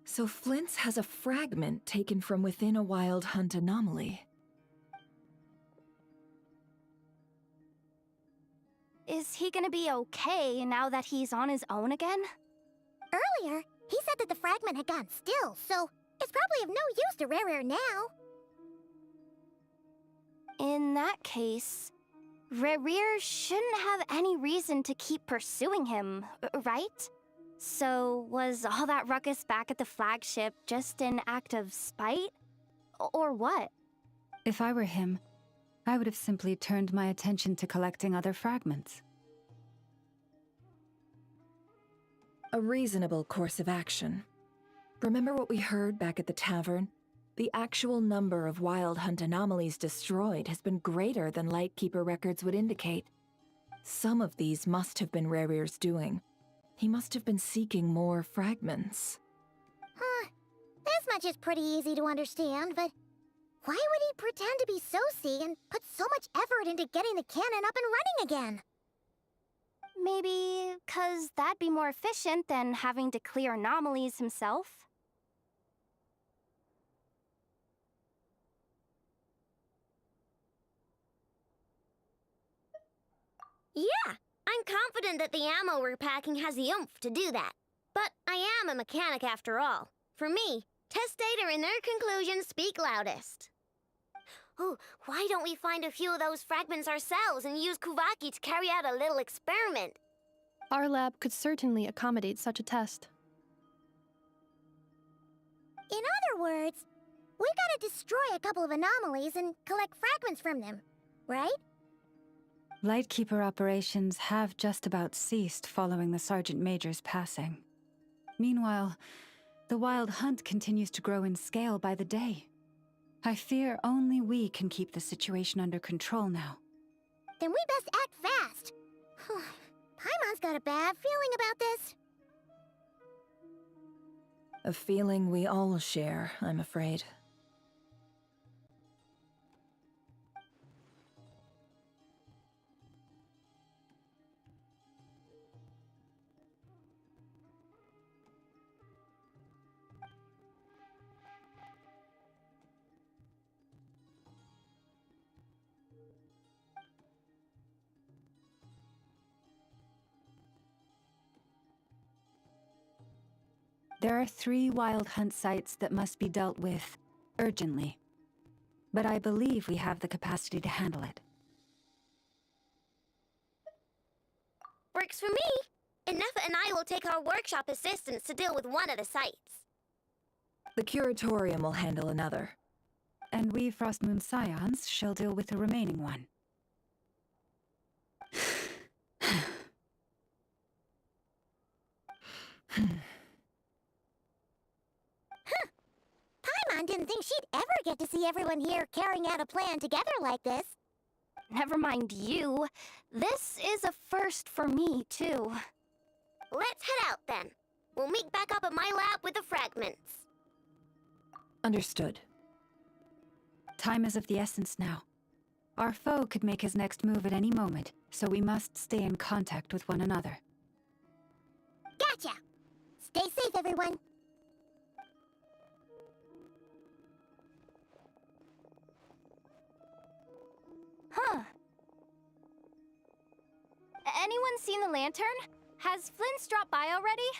So Flint's has a fragment taken from within a wild hunt anomaly. Is he gonna be okay now that he's on his own again? Earlier, he said that the fragment had gone still, so it's probably of no use to Rare now. In that case, Rerir shouldn't have any reason to keep pursuing him, right? So, was all that ruckus back at the flagship just an act of spite? Or what? If I were him, I would have simply turned my attention to collecting other fragments. A reasonable course of action. Remember what we heard back at the tavern? The actual number of wild hunt anomalies destroyed has been greater than Lightkeeper records would indicate. Some of these must have been Rerir's doing. He must have been seeking more fragments. Huh. This much is pretty easy to understand, but why would he pretend to be Soci and put so much effort into getting the cannon up and running again? Maybe 'cause that'd be more efficient than having to clear anomalies himself? Yeah, I'm confident that the ammo we're packing has the oomph to do that. But I am a mechanic after all. For me, test data and their conclusions speak loudest. Ooh, why don't we find a few of those fragments ourselves and use Kuvaki to carry out a little experiment? Our lab could certainly accommodate such a test. In other words, we gotta destroy a couple of anomalies and collect fragments from them, right? Lightkeeper operations have just about ceased following the Sergeant Major's passing. Meanwhile, the Wild Hunt continues to grow in scale by the day. I fear only we can keep the situation under control now. Then we best act fast. Paimon's got a bad feeling about this. A feeling we all share, I'm afraid. There are 3 Wild Hunt sites that must be dealt with, urgently. But I believe we have the capacity to handle it. Works for me. Nefa and I will take our workshop assistants to deal with one of the sites. The Curatorium will handle another. And we Frostmoon Scions shall deal with the remaining one. Paimon didn't think she'd ever get to see everyone here carrying out a plan together like this. Never mind you. This is a first for me, too. Let's head out then. We'll meet back up at my lab with the fragments. Understood. Time is of the essence now. Our foe could make his next move at any moment, so we must stay in contact with one another. Gotcha! Stay safe, everyone. Huh. Anyone seen the lantern? Has Flint's dropped by already?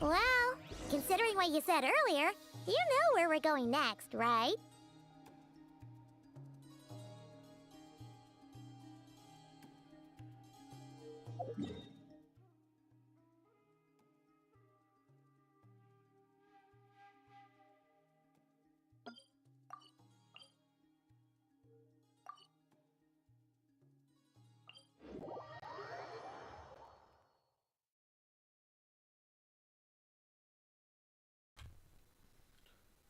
Well, considering what you said earlier, you know where we're going next, right?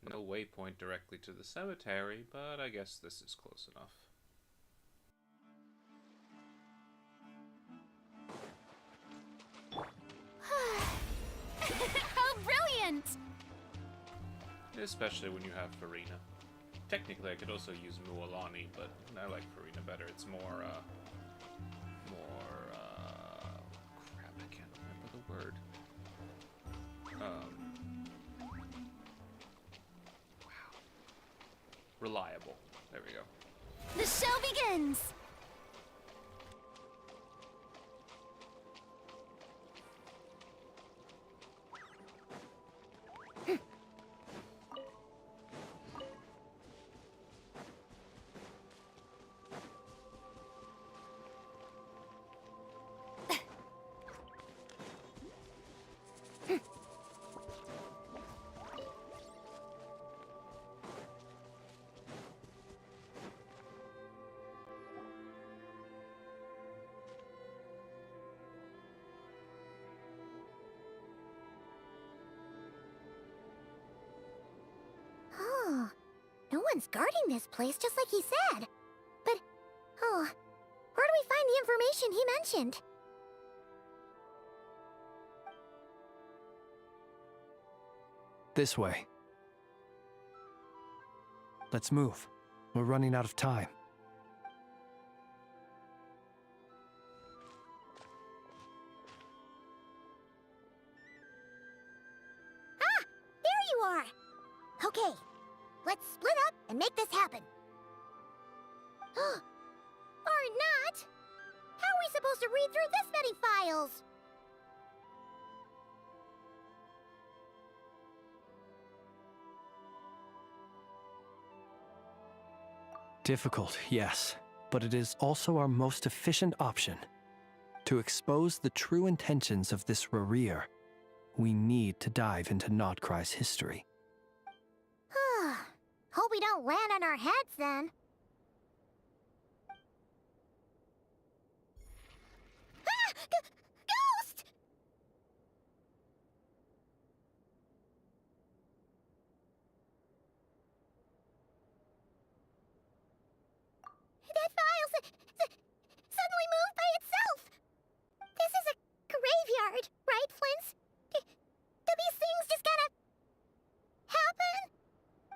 No waypoint directly to the cemetery, but I guess this is close enough. How brilliant! Especially when you have Farina. Technically, I could also use Mualani, but I like Farina better. It's more, crap, I can't remember the word. Wow. Reliable. There we go. The show begins! Oh, no one's guarding this place just like he said. But, where do we find the information he mentioned? This way. Let's move. We're running out of time. Ah! There you are! Okay, let's split up and make this happen. Or not! How are we supposed to read through this many files? Difficult, yes, but it is also our most efficient option. To expose the true intentions of this Rereer, we need to dive into Krai's history. Hope we don't land on our heads then. suddenly moved by itself. This is a graveyard, right, Flint? Do these things just kind of happen?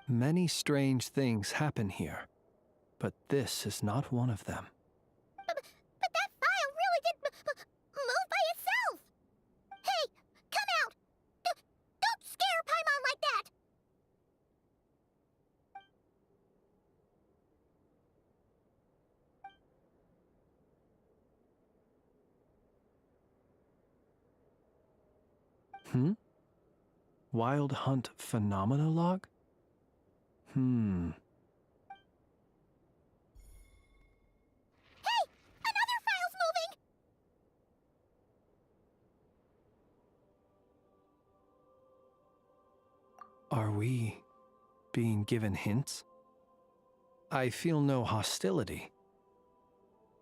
Many strange things happen here, but this is not one of them. But that file really did move by itself. Hey, come out! Don't scare Paimon like that! Wild Hunt Phenomena Log? Hey! Another file's moving! Are we being given hints? I feel no hostility.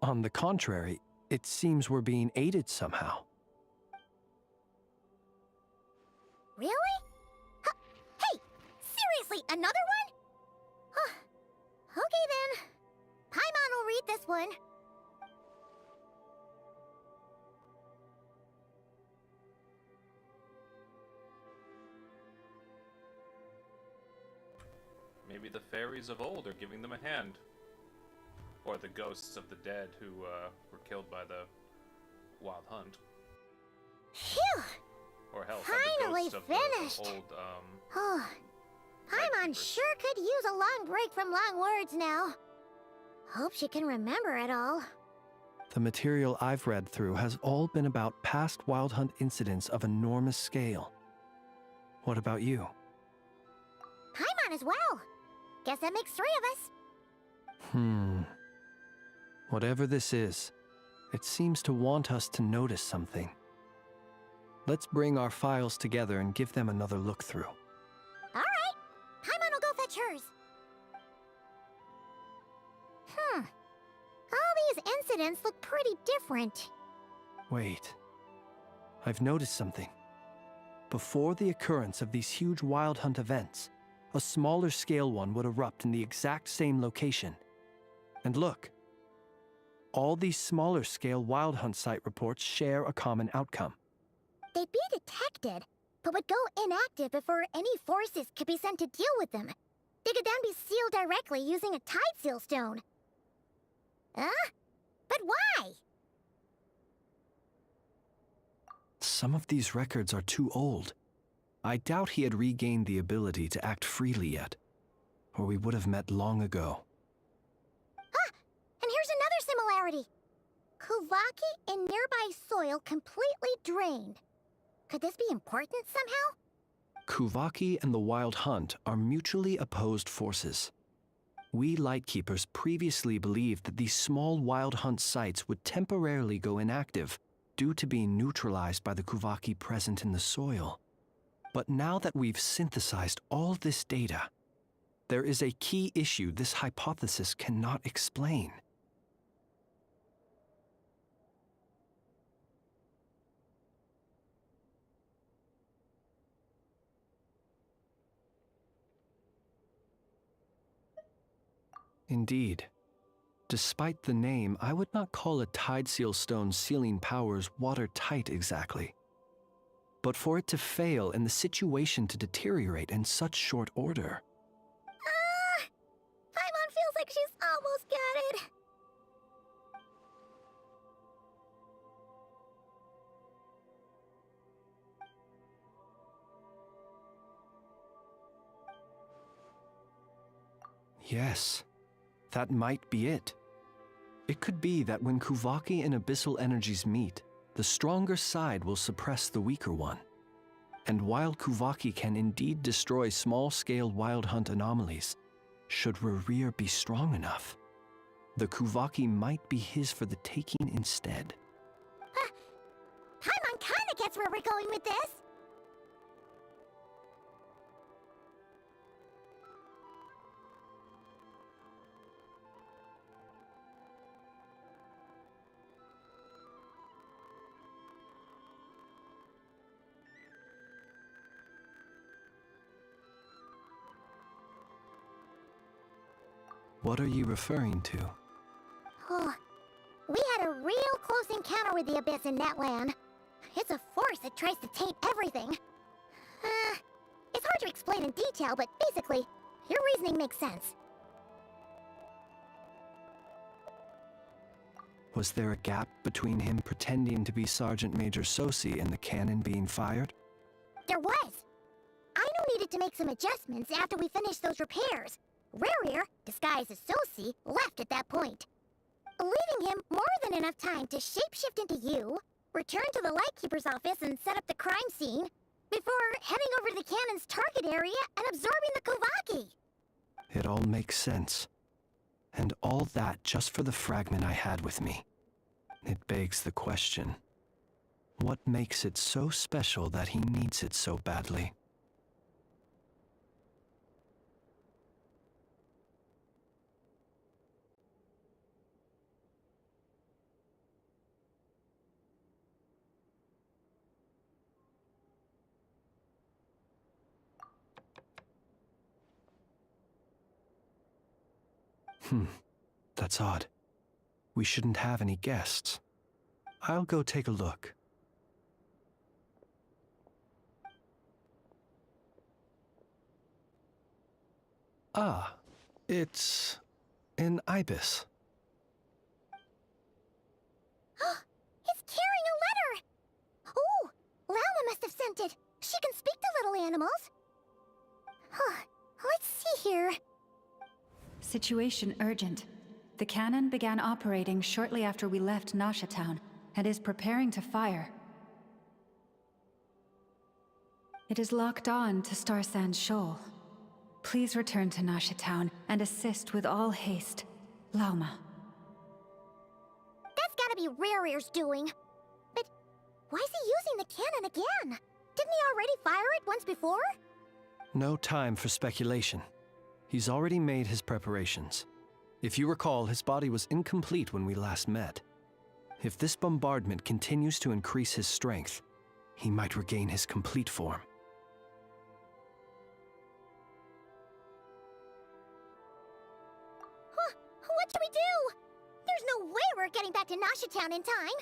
On the contrary, it seems we're being aided somehow. Really? Hey! Seriously, another one? Okay then. Paimon will read this one. Maybe the fairies of old are giving them a hand. Or the ghosts of the dead who were killed by the Wild Hunt. Phew! Or hell, Finally the ghosts finished. of the old, Oh, Paimon sure could use a long break from long words now. Hope she can remember it all. The material I've read through has all been about past Wild Hunt incidents of enormous scale. What about you? Paimon as well. Guess that makes 3 of us. Whatever this is, it seems to want us to notice something. Let's bring our files together and give them another look through. All right. Paimon will go fetch hers. All these incidents look pretty different. Wait. I've noticed something. Before the occurrence of these huge Wild Hunt events, a smaller scale one would erupt in the exact same location. And look. All these smaller scale Wild Hunt site reports share a common outcome. They'd be detected, but would go inactive before any forces could be sent to deal with them. They could then be sealed directly using a tide seal stone. But why? Some of these records are too old. I doubt he had regained the ability to act freely yet, or we would have met long ago. And here's another similarity. Kuvaki in nearby soil completely drained. Could this be important somehow? Kuvaki and the Wild Hunt are mutually opposed forces. We Lightkeepers previously believed that these small Wild Hunt sites would temporarily go inactive due to being neutralized by the Kuvaki present in the soil. But now that we've synthesized all this data, there is a key issue this hypothesis cannot explain. Indeed. Despite the name, I would not call a tide seal stone's sealing powers watertight exactly. But for it to fail and the situation to deteriorate in such short order. Paimon feels like she's almost got it. Yes, that might be it. It could be that when Kuvaki and Abyssal energies meet, the stronger side will suppress the weaker one. And while Kuvaki can indeed destroy small-scale Wild Hunt anomalies, should Rerir be strong enough, the Kuvaki might be his for the taking instead. Paimon kinda gets where we're going with this. What are you referring to? Oh, encounter with the Abyss in Netland. It's a force that tries to taint everything. It's hard to explain in detail, but basically, your reasoning makes sense. Was there a gap between him pretending to be Sergeant Major Sosi and the cannon being fired? There was. Aino needed to make some adjustments after we finished those repairs. Rarir, disguised as Sosi, left at that point, leaving him more than enough time to shapeshift into you, return to the Lightkeeper's office and set up the crime scene, before heading over to the cannon's target area and absorbing the Kovaki. It all makes sense. And all that just for the fragment I had with me. It begs the question, what makes it so special that he needs it so badly? That's odd. We shouldn't have any guests. I'll go take a look. Ah, it's an ibis. It's carrying a letter! Oh, Lala must have sent it. She can speak to little animals. Let's see here. Situation urgent. The cannon began operating shortly after we left Nasha Town and is preparing to fire. It is locked on to Star Sand Shoal. Please return to Nasha Town and assist with all haste. Lauma. That's gotta be Rarir's doing. But why is he using the cannon again? Didn't he already fire it once before? No time for speculation. He's already made his preparations. If you recall, his body was incomplete when we last met. If this bombardment continues to increase his strength, he might regain his complete form. What do we do? There's no way we're getting back to Nasha Town in time.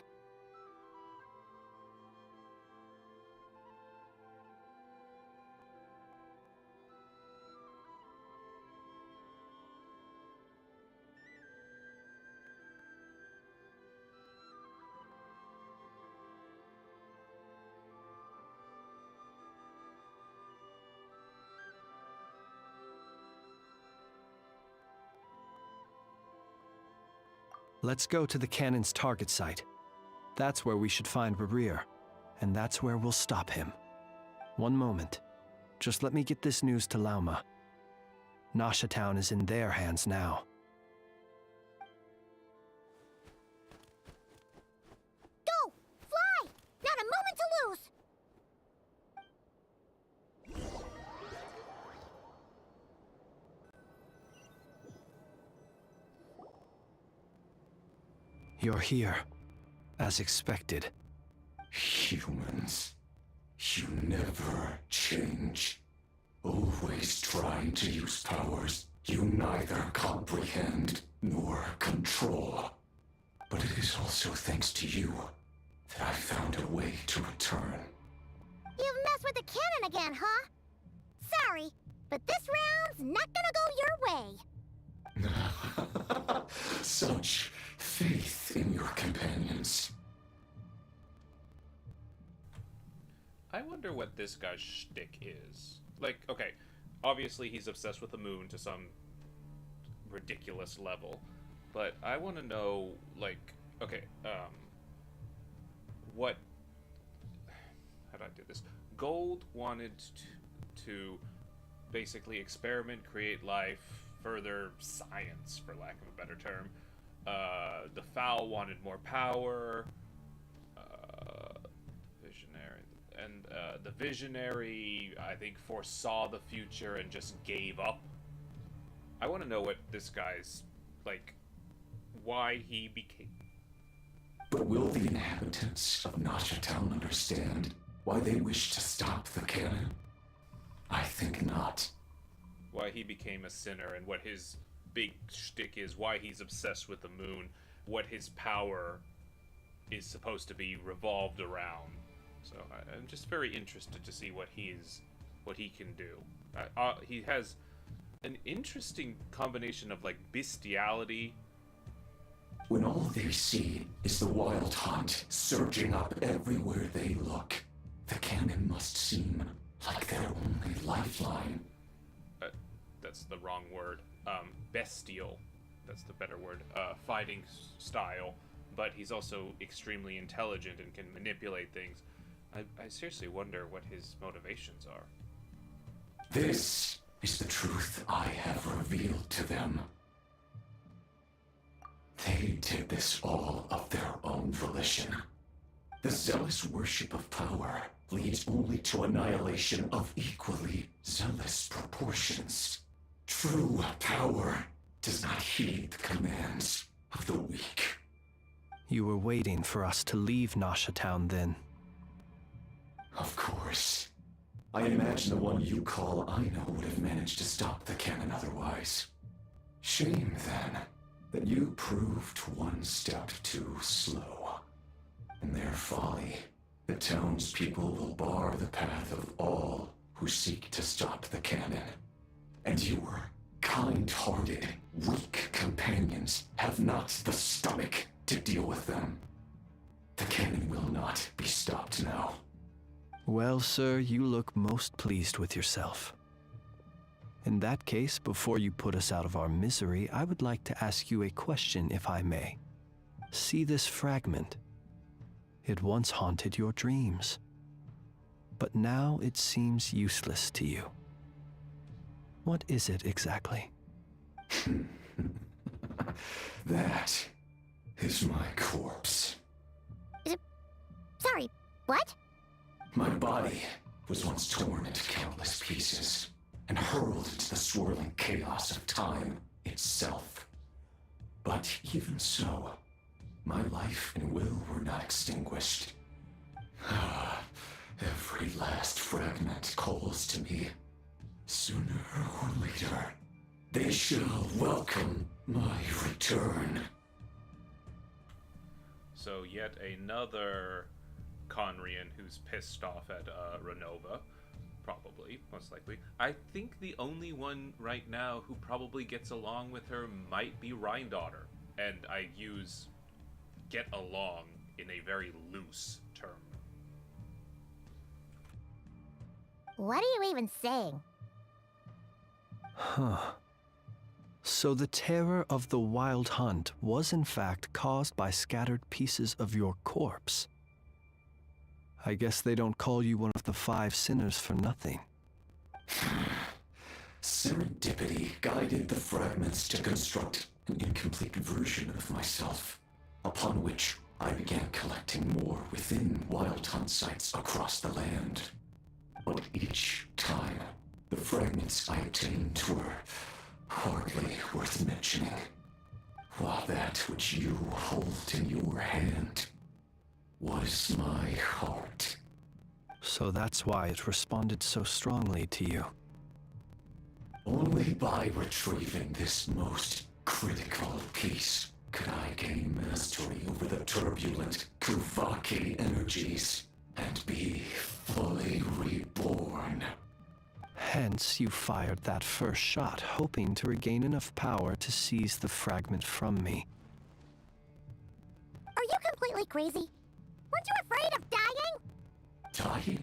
Let's go to the cannon's target site. That's where we should find Rarir, and that's where we'll stop him. One moment. Just let me get this news to Lauma. Nasha Town is in their hands now. Go! Fly! Not a moment to lose! You're here, as expected. Humans, you never change. Always trying to use powers you neither comprehend nor control. But it is also thanks to you that I found a way to return. You've messed with the cannon again, huh? Sorry, but this round's not gonna go your way. Such faith in your companions. I wonder what this guy's shtick is. Like, okay, obviously he's obsessed with the moon to some ridiculous level, but I want to know, like, okay, what, how do I do this? Gold wanted to basically experiment, create life, further science, for lack of a better term. The Foul wanted more power. Visionary. And the Visionary, I think, foresaw the future and just gave up. I want to know what this guy's, like, why he became... But will the inhabitants of Nasha Town understand why they wish to stop the cannon? I think not. Why he became a sinner and what his big shtick is, why he's obsessed with the moon, what his power is supposed to be revolved around. So I'm just very interested to see what he can do. He has an interesting combination of like bestiality. When all they see is the wild hunt surging up everywhere they look, the cannon must seem like their only lifeline. That's the wrong word. Bestial. That's the better word. Fighting style. But he's also extremely intelligent and can manipulate things. I seriously wonder what his motivations are. This is the truth I have revealed to them. They did this all of their own volition. The zealous worship of power leads only to annihilation of equally zealous proportions. True power does not heed the commands of the weak. You were waiting for us to leave Nasha Town then? Of course. I imagine the one you call Aino would have managed to stop the cannon otherwise. Shame, then, that you proved one step too slow. In their folly, the townspeople will bar the path of all who seek to stop the cannon. And your kind-hearted, weak companions have not the stomach to deal with them. The cannon will not be stopped now. Well, sir, you look most pleased with yourself. In that case, before you put us out of our misery, I would like to ask you a question, if I may. See this fragment? It once haunted your dreams, but now it seems useless to you. What is it exactly? That is my corpse. Sorry, what? My body was once torn into countless pieces and hurled into the swirling chaos of time itself. But even so, my life and will were not extinguished. Every last fragment calls to me. Sooner or later, they shall welcome my return. So yet another Conrian who's pissed off at Renova. Probably, most likely. I think the only one right now who probably gets along with her might be Rhindaughter. And I use get along in a very loose term. What are you even saying? Huh. So the terror of the wild hunt was in fact caused by scattered pieces of your corpse. I guess they don't call you one of the 5 sinners for nothing. Serendipity guided the fragments to construct an incomplete version of myself, upon which I began collecting more within wild hunt sites across the land. But each time, the fragments I obtained were hardly worth mentioning, while that which you hold in your hand was my heart. So that's why it responded so strongly to you. Only by retrieving this most critical piece could I gain mastery over the turbulent Kuvaki energies and be fully reborn. Hence, you fired that first shot, hoping to regain enough power to seize the fragment from me. Are you completely crazy? Weren't you afraid of dying? Dying?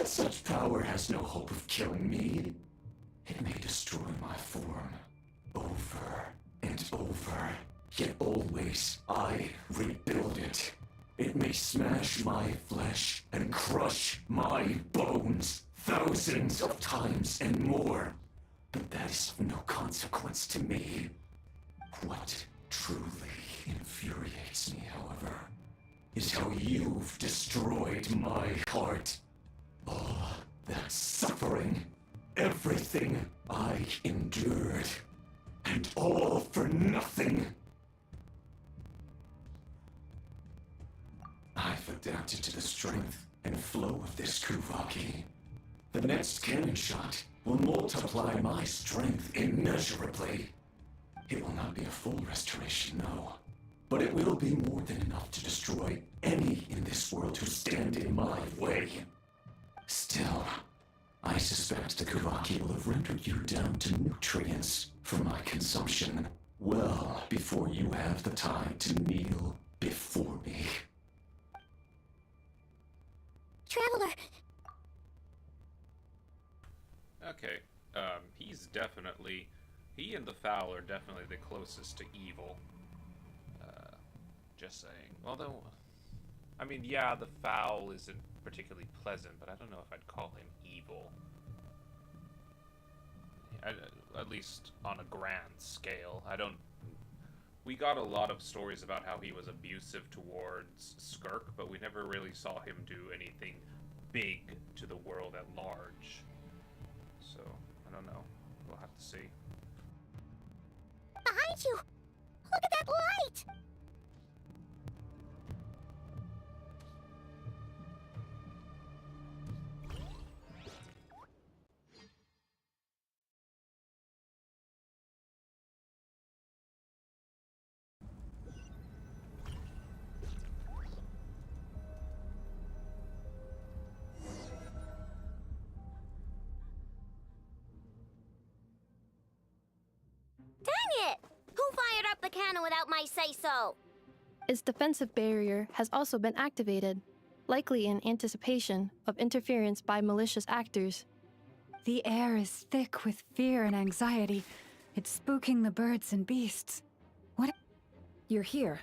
Such power has no hope of killing me. It may destroy my form over and over, yet always I rebuild it. It may smash my flesh and crush my bones thousands of times and more, but that is of no consequence to me. What truly infuriates me, however, is how you've destroyed my heart. All that suffering, everything I endured, and all for nothing. I've adapted to the strength and flow of this Kuvaki. The next cannon shot will multiply my strength immeasurably. It will not be a full restoration, no. but it will be more than enough to destroy any in this world who stand in my way. Still, I suspect the Kavaki will have rendered you down to nutrients for my consumption well before you have the time to kneel before me. Traveler! Okay, he's definitely... He and the Fowl are definitely the closest to evil. Just saying. Although, I mean, yeah, the Fowl isn't particularly pleasant, but I don't know if I'd call him evil. At least on a grand scale. I don't... We got a lot of stories about how he was abusive towards Skirk, but we never really saw him do anything big to the world at large. So, I don't know. We'll have to see. Behind you! Look at that light! Dang it! Who fired up the cannon without my say-so? Its defensive barrier has also been activated, likely in anticipation of interference by malicious actors. The air is thick with fear and anxiety. It's spooking the birds and beasts. What? You're here.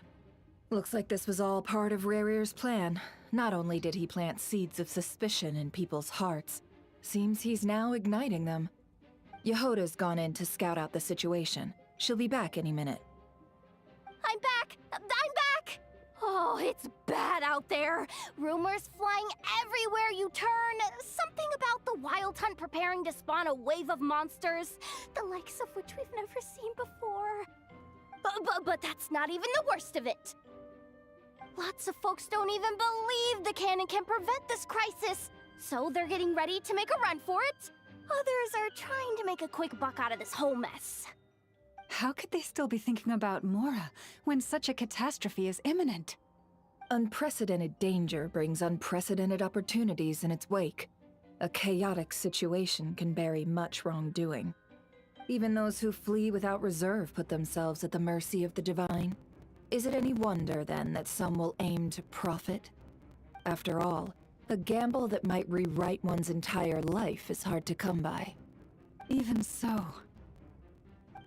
Looks like this was all part of Rarir's plan. Not only did he plant seeds of suspicion in people's hearts, seems he's now igniting them. Yehoda's gone in to scout out the situation. She'll be back any minute. I'm back! I'm back! Oh, it's bad out there. Rumors flying everywhere you turn. Something about the Wild Hunt preparing to spawn a wave of monsters, the likes of which we've never seen before. But that's not even the worst of it. Lots of folks don't even believe the cannon can prevent this crisis, so they're getting ready to make a run for it. Others are trying to make a quick buck out of this whole mess. How could they still be thinking about Mora when such a catastrophe is imminent? Unprecedented danger brings unprecedented opportunities in its wake. A chaotic situation can bury much wrongdoing. Even those who flee without reserve put themselves at the mercy of the divine. Is it any wonder, then, that some will aim to profit? After all, a gamble that might rewrite one's entire life is hard to come by. Even so...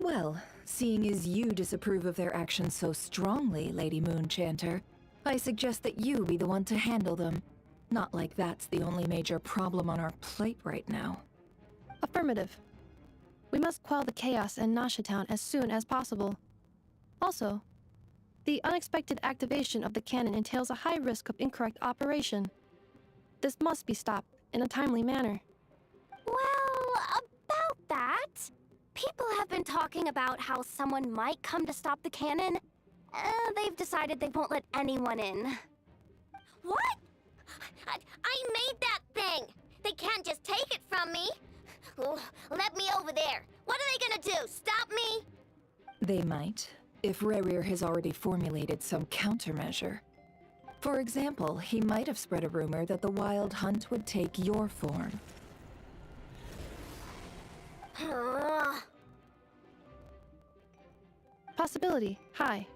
Well, seeing as you disapprove of their actions so strongly, Lady Moonchanter, I suggest that you be the one to handle them. Not like that's the only major problem on our plate right now. Affirmative. We must quell the chaos in Nasha Town as soon as possible. Also, the unexpected activation of the cannon entails a high risk of incorrect operation. This must be stopped in a timely manner. Well, about that, people have been talking about how someone might come to stop the cannon. They've decided they won't let anyone in. What? I made that thing! They can't just take it from me! Oh, let me over there! What are they gonna do? Stop me? They might, if Rarir has already formulated some countermeasure. For example, he might have spread a rumor that the Wild Hunt would take your form. Possibility high.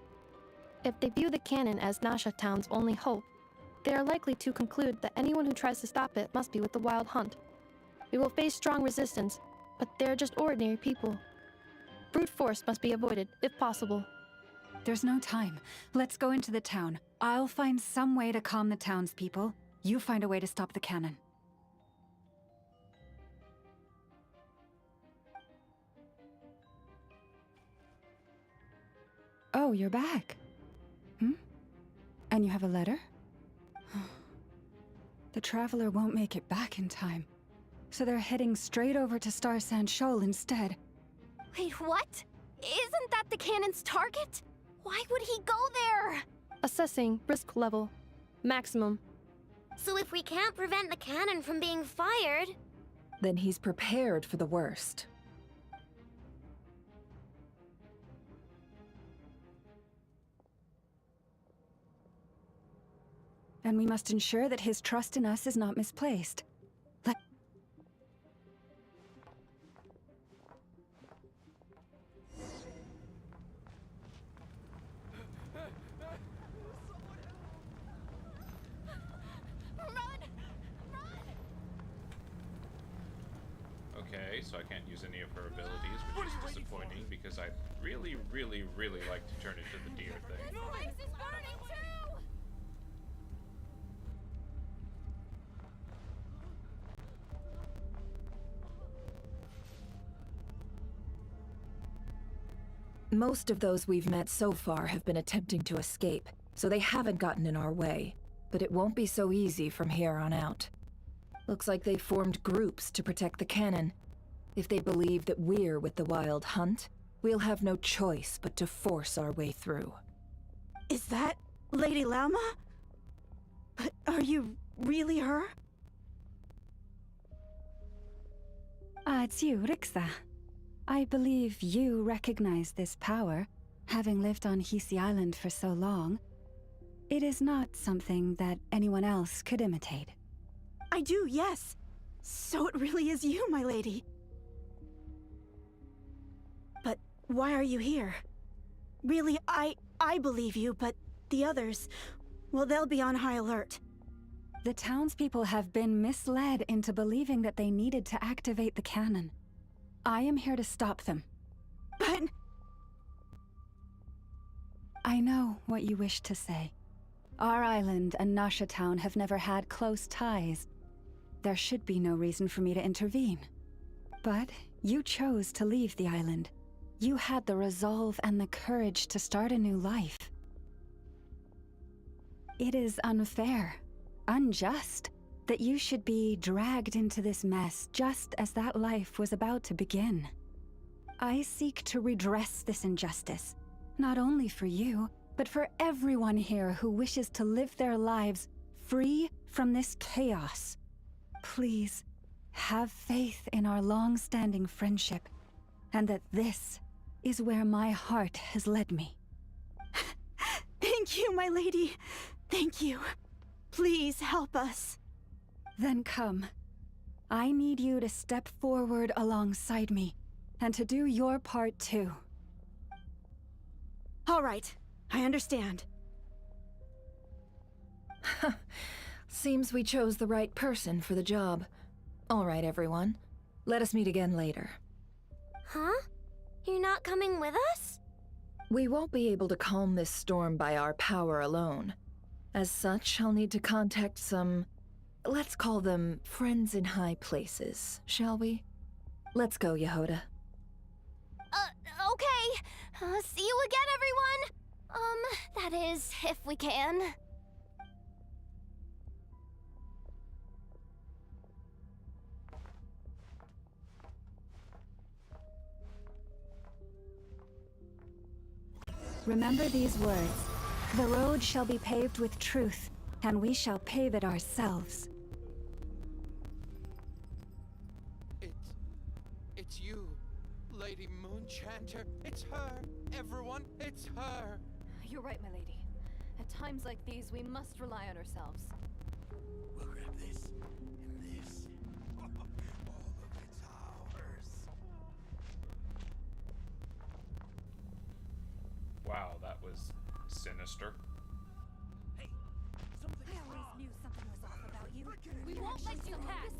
If they view the cannon as Nasha Town's only hope, they are likely to conclude that anyone who tries to stop it must be with the Wild Hunt. We will face strong resistance, but they're just ordinary people. Brute force must be avoided, if possible. There's no time. Let's go into the town. I'll find some way to calm the townspeople. You find a way to stop the cannon. Oh, you're back. And you have a letter? The Traveler won't make it back in time. So they're heading straight over to Star Sand Shoal instead. Wait, what? Isn't that the cannon's target? Why would he go there? Assessing risk level. Maximum. So if we can't prevent the cannon from being fired... Then he's prepared for the worst. and we must ensure that his trust in us is not misplaced. Okay, so I can't use any of her abilities, which is disappointing because I'd really, really, really like to turn into the deer thing. This place is burning too! Most of those we've met so far have been attempting to escape, so they haven't gotten in our way. But it won't be so easy from here on out. Looks like they've formed groups to protect the cannon. If they believe that we're with the Wild Hunt, we'll have no choice but to force our way through. Is that Lady Lauma? But are you really her? It's you, Rixa. I believe you recognize this power, having lived on Hisi Island for so long. It is not something that anyone else could imitate. I do, yes. So it really is you, my lady. But why are you here? Really, I believe you, but the others, well, they'll be on high alert. The townspeople have been misled into believing that they needed to activate the cannon. I am here to stop them. But... I know what you wish to say. Our island and Nasha Town have never had close ties. There should be no reason for me to intervene. But you chose to leave the island. You had the resolve and the courage to start a new life. It is unfair, unjust, that you should be dragged into this mess just as that life was about to begin. I seek to redress this injustice, not only for you, but for everyone here who wishes to live their lives free from this chaos. Please, have faith in our long-standing friendship, and that this is where my heart has led me. Thank you, my lady. Thank you. Please help us. Then come. I need you to step forward alongside me, and to do your part too. All right, I understand. Seems we chose the right person for the job. All right, everyone. Let us meet again later. Huh? You're not coming with us? We won't be able to calm this storm by our power alone. As such, I'll need to contact some... let's call them friends in high places, shall we? Let's go, Yehoda. Okay. See you again, everyone! That is, if we can. Remember these words. The road shall be paved with truth, and we shall pave it ourselves. It's you, Lady Moonchanter. It's her. Everyone, it's her. You're right, my lady. At times like these, we must rely on ourselves. We'll grab this and this. All of it's ours. Wow, that was sinister. Hey, I always knew something was off about you. We won't let you pass.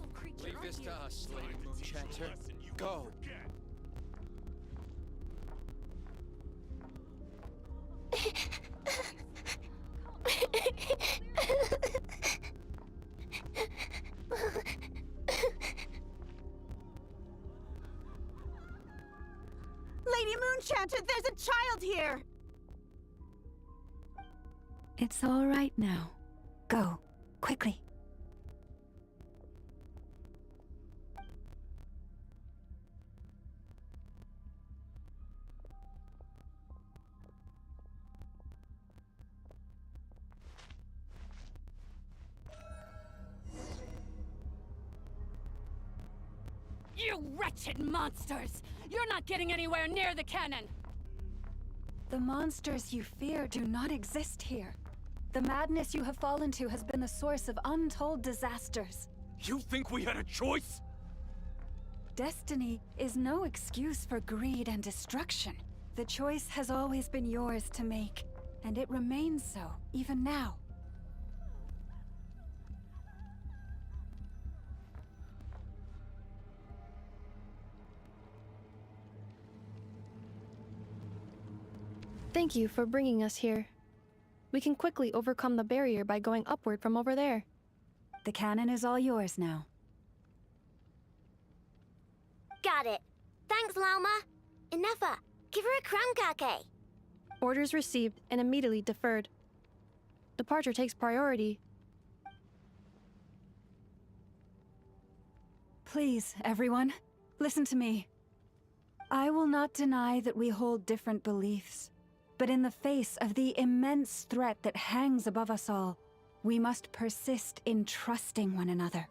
leave this to us, Lady Moonchanter. Go. Lady Moonchanter, there's a child here! It's all right now. Go, quickly. You wretched monsters! You're not getting anywhere near the cannon! The monsters you fear do not exist here. The madness you have fallen to has been the source of untold disasters. You think we had a choice? Destiny is no excuse for greed and destruction. The choice has always been yours to make, and it remains so, even now. Thank you for bringing us here. We can quickly overcome the barrier by going upward from over there. The cannon is all yours now. Got it. Thanks, Lauma. Inefa, give her a crown kake. Orders received and immediately deferred. Departure takes priority. Please, everyone, listen to me. I will not deny that we hold different beliefs, but in the face of the immense threat that hangs above us all, we must persist in trusting one another.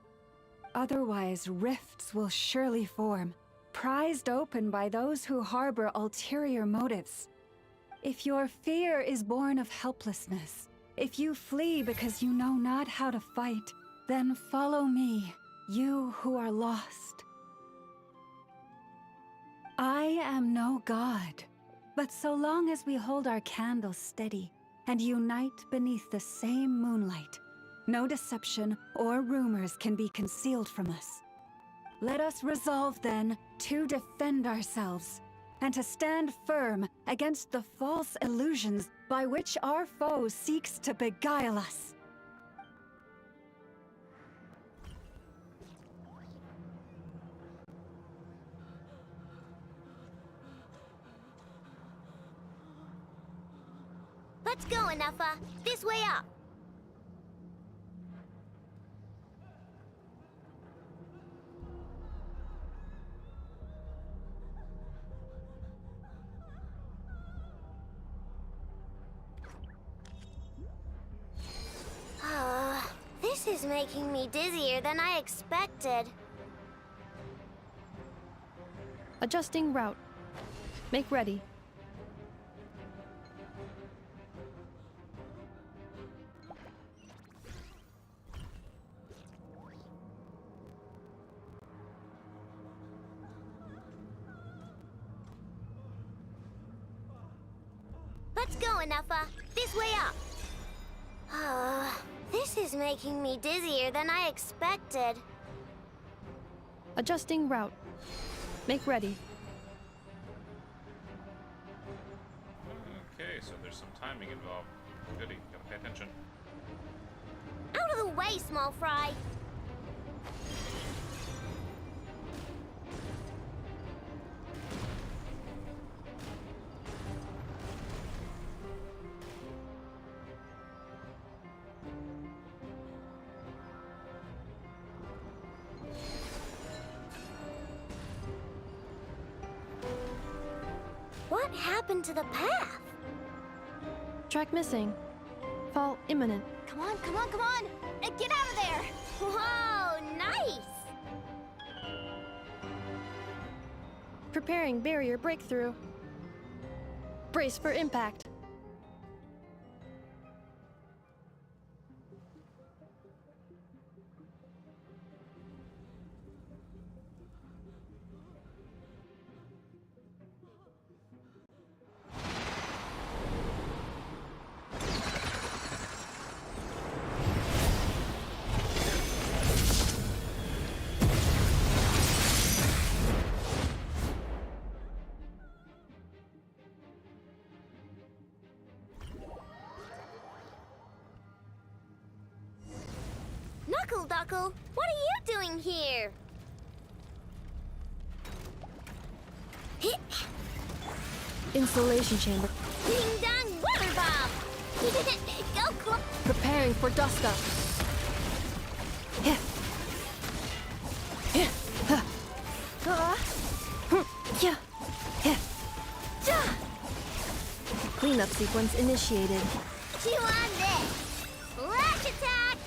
Otherwise, rifts will surely form, prized open by those who harbor ulterior motives. If your fear is born of helplessness, if you flee because you know not how to fight, then follow me, you who are lost. I am no god, but so long as we hold our candles steady and unite beneath the same moonlight, no deception or rumors can be concealed from us. Let us resolve, then, to defend ourselves, and to stand firm against the false illusions by which our foe seeks to beguile us. Let's go, Inefa. This way up. This is making me dizzier than I expected. Adjusting route. Make ready. Let's go, Inefa. This way up. This is making me dizzier than I expected. Adjusting route. Make ready. Okay, so there's some timing involved. Goody, gotta pay attention. Out of the way, small fry. What happened to the path? Track missing. Fall imminent. Come on, come on, come on! Get out of there! Whoa, nice! Preparing barrier breakthrough. Brace for impact. Knuckle Duckle, what are you doing here? Insulation chamber. Ding dong water bomb! Go Clo- Preparing for dust up. Cleanup sequence initiated. Chew on this! Flash attack!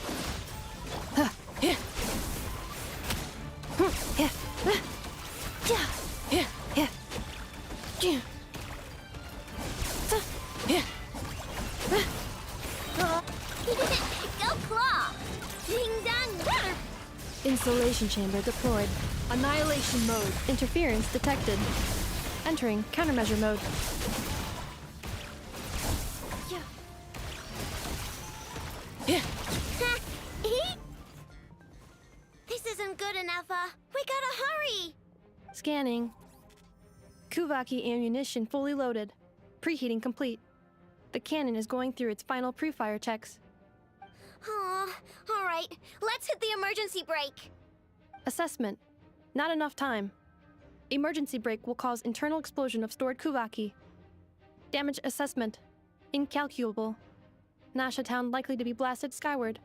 annihilation chamber deployed. Annihilation mode. Interference detected. Entering countermeasure mode. This isn't good enough, we gotta hurry! Scanning. Kuvaki ammunition fully loaded. Preheating complete. The cannon is going through its final pre-fire checks. Oh, alright, let's hit the emergency brake. Assessment. Not enough time. Emergency brake will cause internal explosion of stored Kuvaki. Damage assessment. Incalculable. Nasha Town likely to be blasted skyward.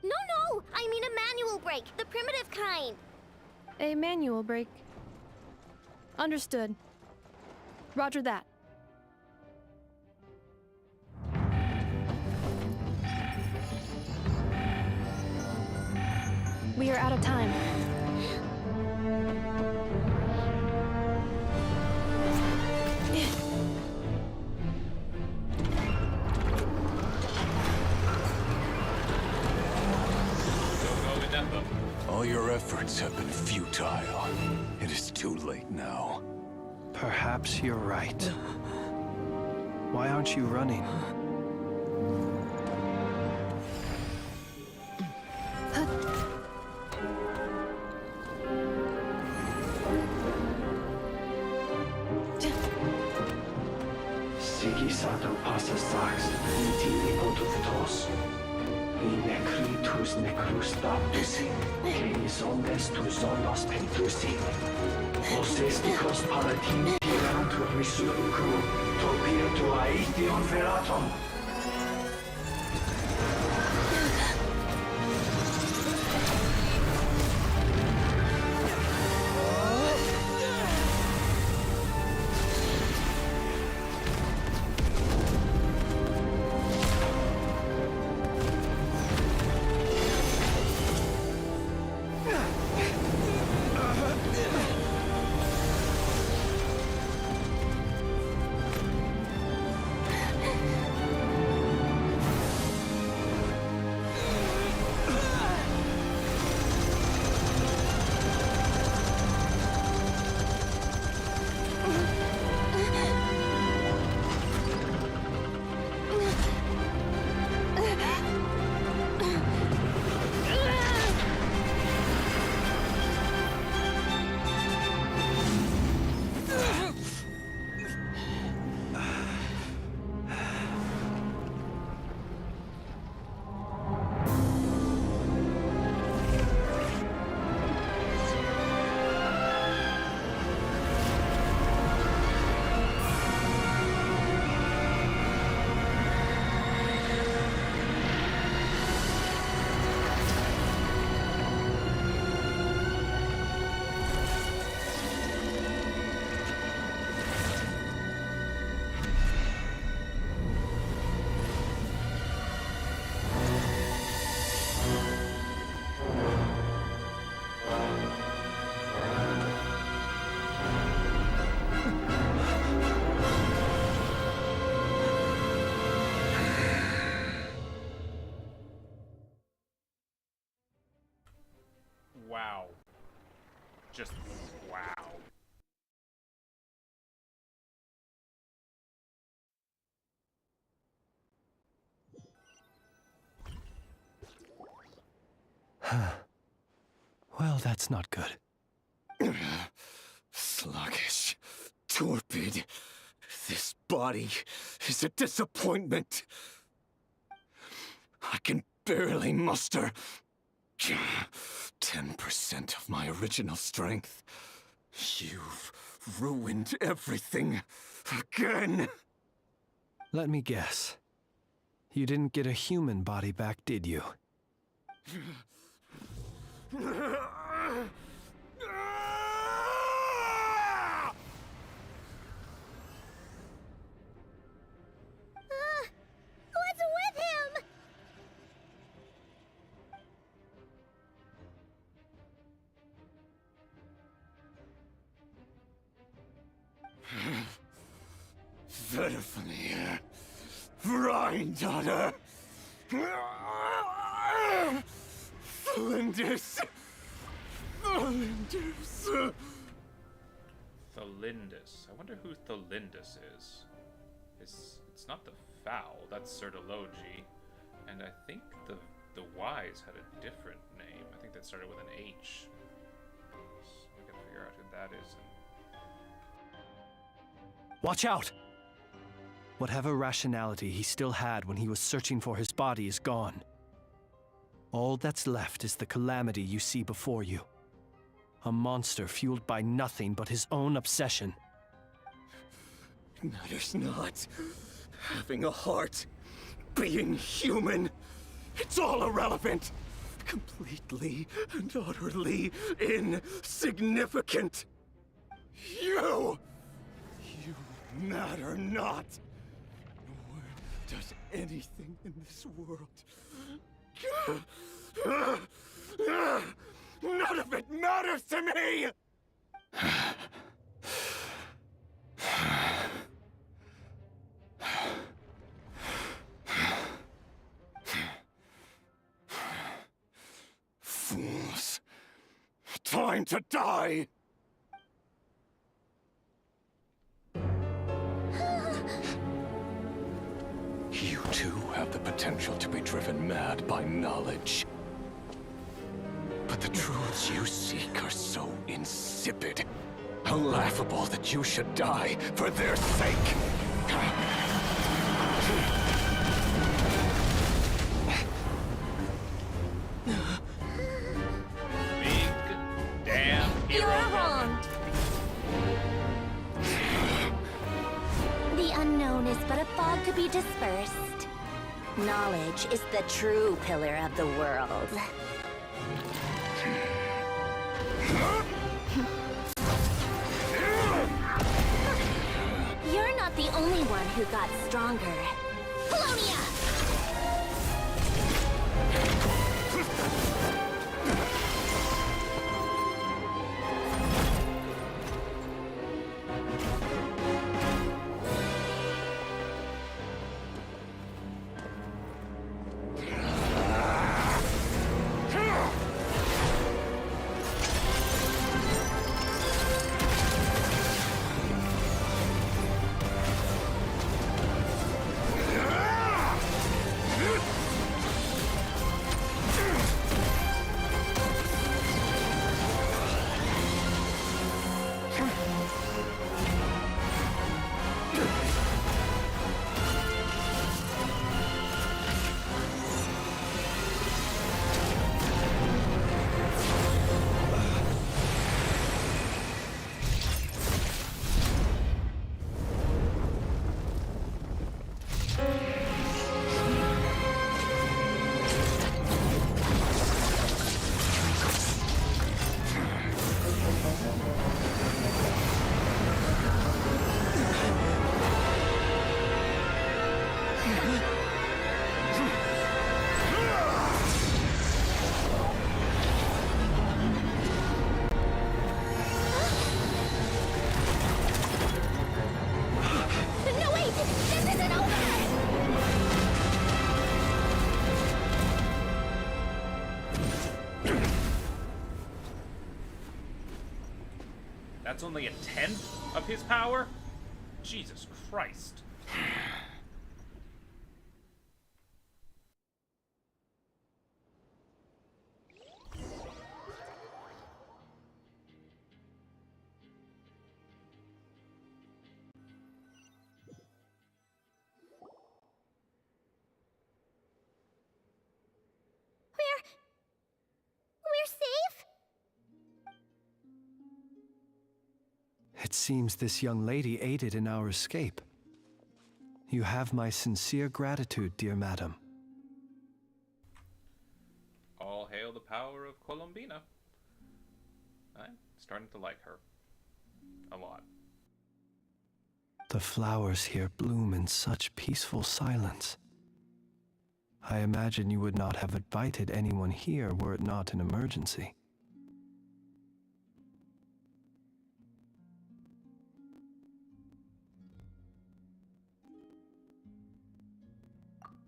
No, I mean a manual brake, the primitive kind. A manual brake. Understood. Roger that. We are out of time. All your efforts have been futile. It is too late now. Perhaps you're right. Why aren't you running? Sigisato passa sax, intili potutos. Necritus necrus baptisi, canis omnes tu solos pentusi. Osesticos palatin tirantur resurrucru, topir aetheon veratum. Wow. Just wow. Well, that's not good. Sluggish. Torpid. This body is a disappointment. I can barely muster 10% of my original strength. You've ruined everything again. Let me guess. You didn't get a human body back, did you? What's with him? Verfnir. Rheindaughter. Flinders. Thelindus. I wonder who Thelindus is. It's not the foul, that's Sertology. And I think the Wise had a different name. I think that started with an H. So I gotta figure out who that is. Watch out! Whatever rationality he still had when he was searching for his body is gone. All that's left is the calamity you see before you. A monster fueled by nothing but his own obsession. Matters not. Having a heart. Being human. It's all irrelevant. Completely and utterly insignificant. You matter not. Nor does anything in this world. None of it matters to me! Fools. Time to die! You too have the potential to be driven mad by knowledge. But the truths you seek are so insipid, laughable that you should die for their sake. Big damn hero. You are wrong. The unknown is but a fog to be dispersed. Knowledge is the true pillar of the world. You're not the only one who got stronger. Polonia! No, wait! This isn't over! That's only a tenth of his power? Jesus Christ. We're safe? It seems this young lady aided in our escape. You have my sincere gratitude, dear madam. All hail the power of Colombina. I'm starting to like her. A lot. The flowers here bloom in such peaceful silence. I imagine you would not have invited anyone here were it not an emergency.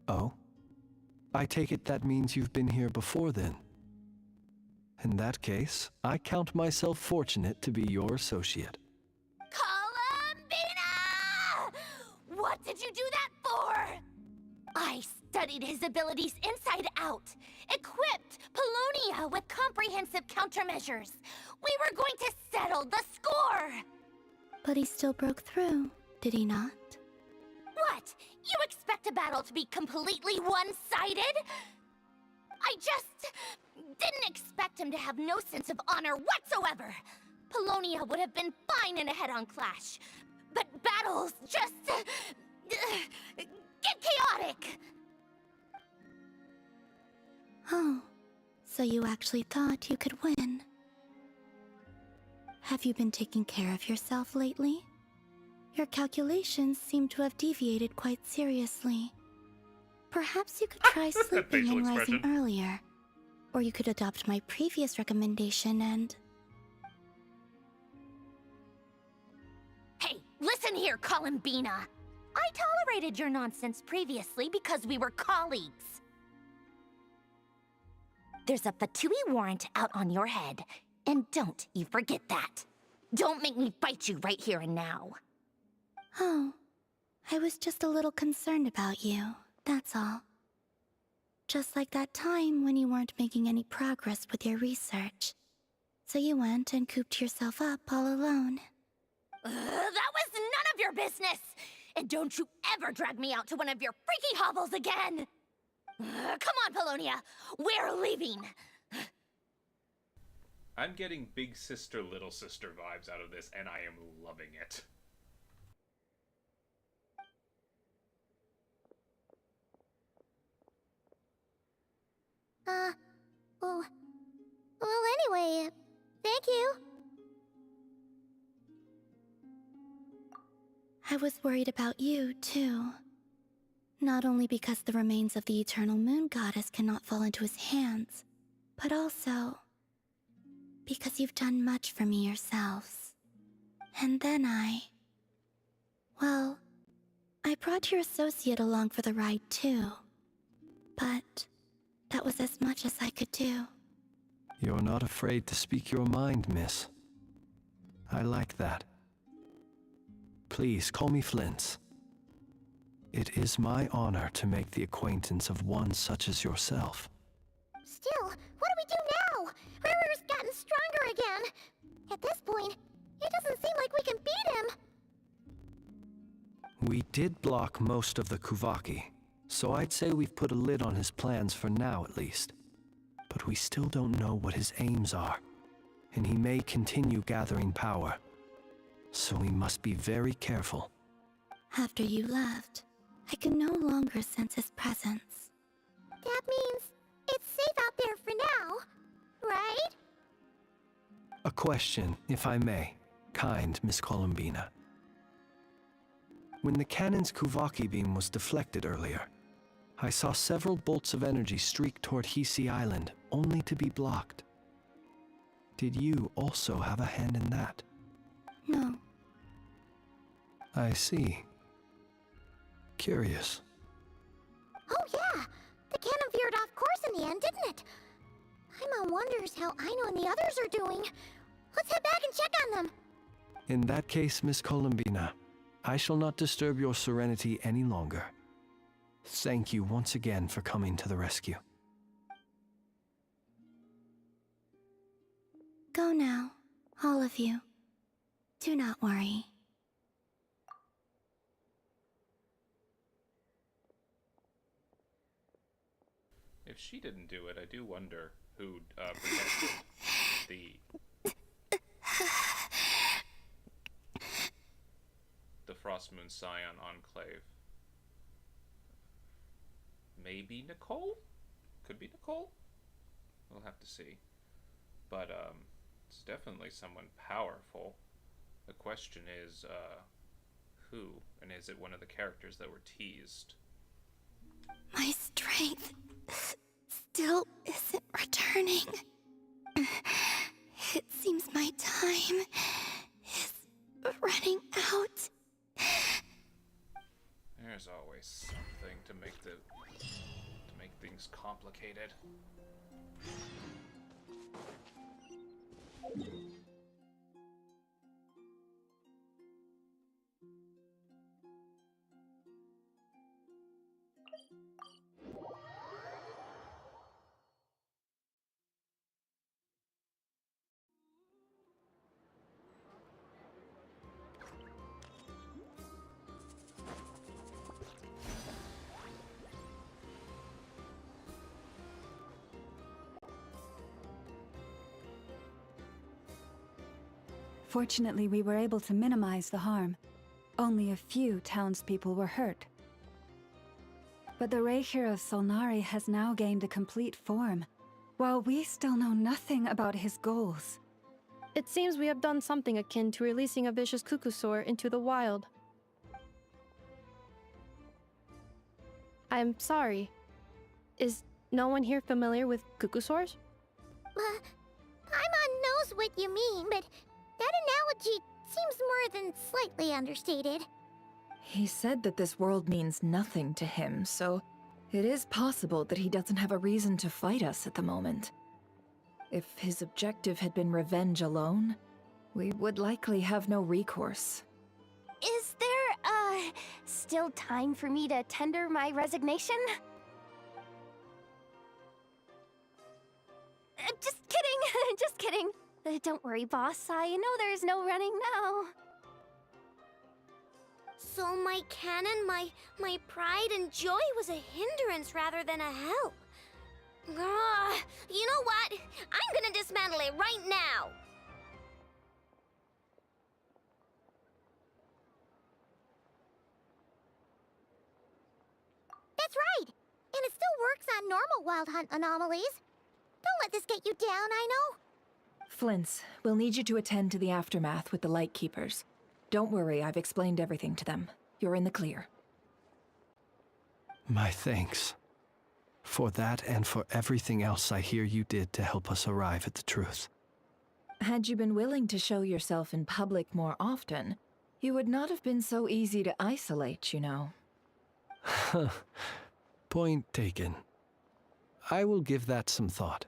Oh? I take it that means you've been here before then. In that case, I count myself fortunate to be your associate. Columbina! What did you do that for? I studied his abilities inside out, equipped Polonia with comprehensive countermeasures. We were going to settle the score! But he still broke through, did he not? What? You expect a battle to be completely one-sided? I just didn't expect him to have no sense of honor whatsoever. Polonia would have been fine in a head-on clash, but battles just get chaotic. Oh, so you actually thought you could win. Have you been taking care of yourself lately? Your calculations seem to have deviated quite seriously. Perhaps you could try sleeping and rising earlier. Or you could adopt my previous recommendation and... Hey, listen here, Columbina. I tolerated your nonsense previously because we were colleagues. There's a Fatui warrant out on your head, and don't you forget that. Don't make me fight you right here and now. Oh, I was just a little concerned about you, that's all. Just like that time when you weren't making any progress with your research. So you went and cooped yourself up all alone. That was none of your business! And don't you ever drag me out to one of your freaky hovels again! Come on, Polonia! We're leaving! I'm getting big sister, little sister vibes out of this, and I am loving it. Well, anyway, thank you. I was worried about you, too. Not only because the remains of the Eternal Moon Goddess cannot fall into his hands, but also because you've done much for me yourselves. And then well, I brought your associate along for the ride, too. But that was as much as I could do. You're not afraid to speak your mind, miss. I like that. Please call me Flint. It is my honor to make the acquaintance of one such as yourself. Still, what do we do now? Rarer's gotten stronger again. At this point, it doesn't seem like we can beat him. We did block most of the Kuvaki, so I'd say we've put a lid on his plans for now at least. But we still don't know what his aims are, and he may continue gathering power. So we must be very careful. After you left, I can no longer sense his presence. That means it's safe out there for now, right? A question, if I may, kind Miss Columbina. When the cannon's Kuvaki beam was deflected earlier, I saw several bolts of energy streak toward Hisi Island, only to be blocked. Did you also have a hand in that? No. I see. Curious. Oh yeah, the cannon veered off course in the end, didn't it? Paimon wonders how Aino and the others are doing. Let's head back and check on them. In that case, Miss Columbina, I shall not disturb your serenity any longer. Thank you once again for coming to the rescue. Go now, all of you. Do not worry. If she didn't do it, I do wonder who protected the Frostmoon Scion Enclave. Maybe Nicole? Could be Nicole? We'll have to see. But it's definitely someone powerful. The question is, who? And is it one of the characters that were teased? My strength still isn't returning. It seems my time is running out. There's always something to make things complicated. Fortunately, we were able to minimize the harm. Only a few townspeople were hurt. But the Reikir of Solnari has now gained a complete form, while we still know nothing about his goals. It seems we have done something akin to releasing a vicious Kukusaur into the wild. I'm sorry. Is no one here familiar with Kukusaurs? Paimon knows what you mean, but that analogy seems more than slightly understated. He said that this world means nothing to him, so it is possible that he doesn't have a reason to fight us at the moment. If his objective had been revenge alone, we would likely have no recourse. Is there, still time for me to tender my resignation? Just kidding, just kidding. Don't worry, boss. I know there's no running now. So my cannon, my pride and joy was a hindrance rather than a help. Ugh, you know what? I'm gonna dismantle it right now. That's right! And it still works on normal Wild Hunt anomalies. Don't let this get you down, I know. Flint's, we'll need you to attend to the aftermath with the Lightkeepers. Don't worry, I've explained everything to them. You're in the clear. My thanks. For that and for everything else I hear you did to help us arrive at the truth. Had you been willing to show yourself in public more often, you would not have been so easy to isolate, you know. Point taken. I will give that some thought.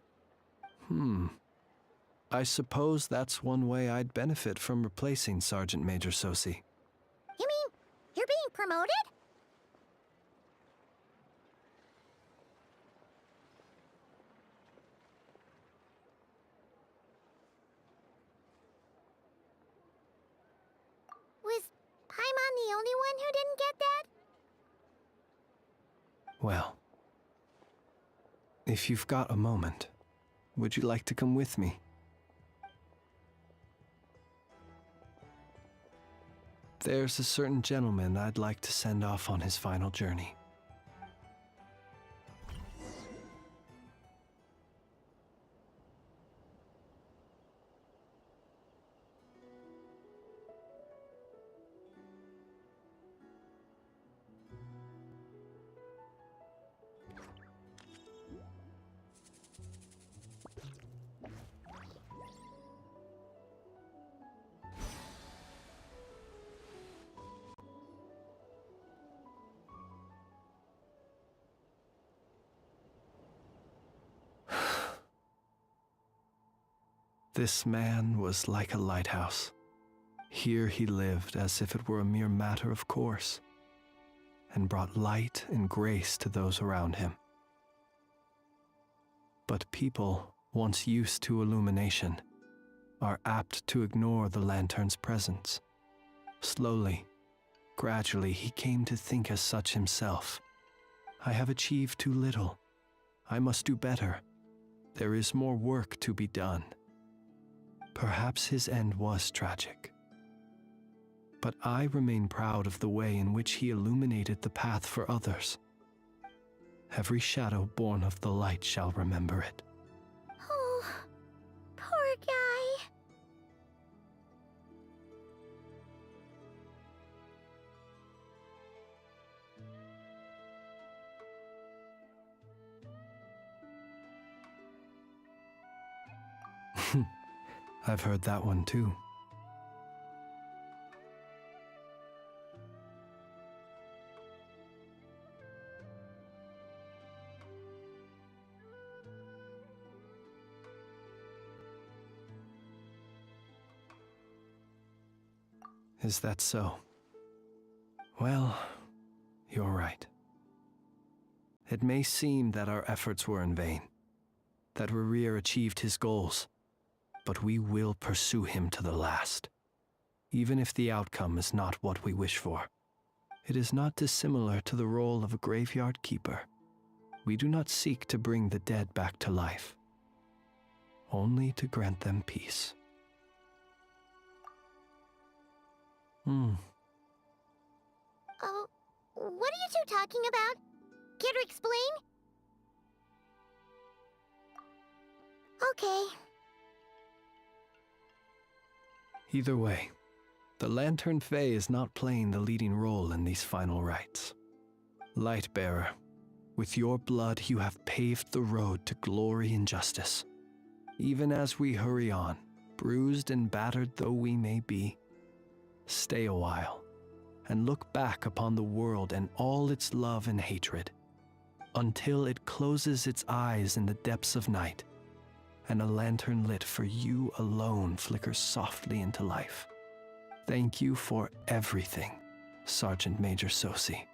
I suppose that's one way I'd benefit from replacing Sergeant Major Sosi. You mean, you're being promoted? Was Paimon the only one who didn't get that? Well, if you've got a moment, would you like to come with me? There's a certain gentleman I'd like to send off on his final journey. This man was like a lighthouse. Here he lived as if it were a mere matter of course, and brought light and grace to those around him. But people, once used to illumination, are apt to ignore the lantern's presence. Slowly, gradually, he came to think as such himself. I have achieved too little. I must do better. There is more work to be done. Perhaps his end was tragic. But I remain proud of the way in which he illuminated the path for others. Every shadow born of the light shall remember it. Oh, poor guy. I've heard that one too. Is that so? Well, you're right. It may seem that our efforts were in vain, that Rerir achieved his goals, but we will pursue him to the last, even if the outcome is not what we wish for. It is not dissimilar to the role of a graveyard keeper. We do not seek to bring the dead back to life, only to grant them peace. Oh, what are you two talking about? Care to explain? Okay. Either way, the Lantern Fae is not playing the leading role in these final rites. Lightbearer, with your blood you have paved the road to glory and justice. Even as we hurry on, bruised and battered though we may be, stay a while and look back upon the world and all its love and hatred, until it closes its eyes in the depths of night, and a lantern lit for you alone flickers softly into life. Thank you for everything, Sergeant Major Sosi.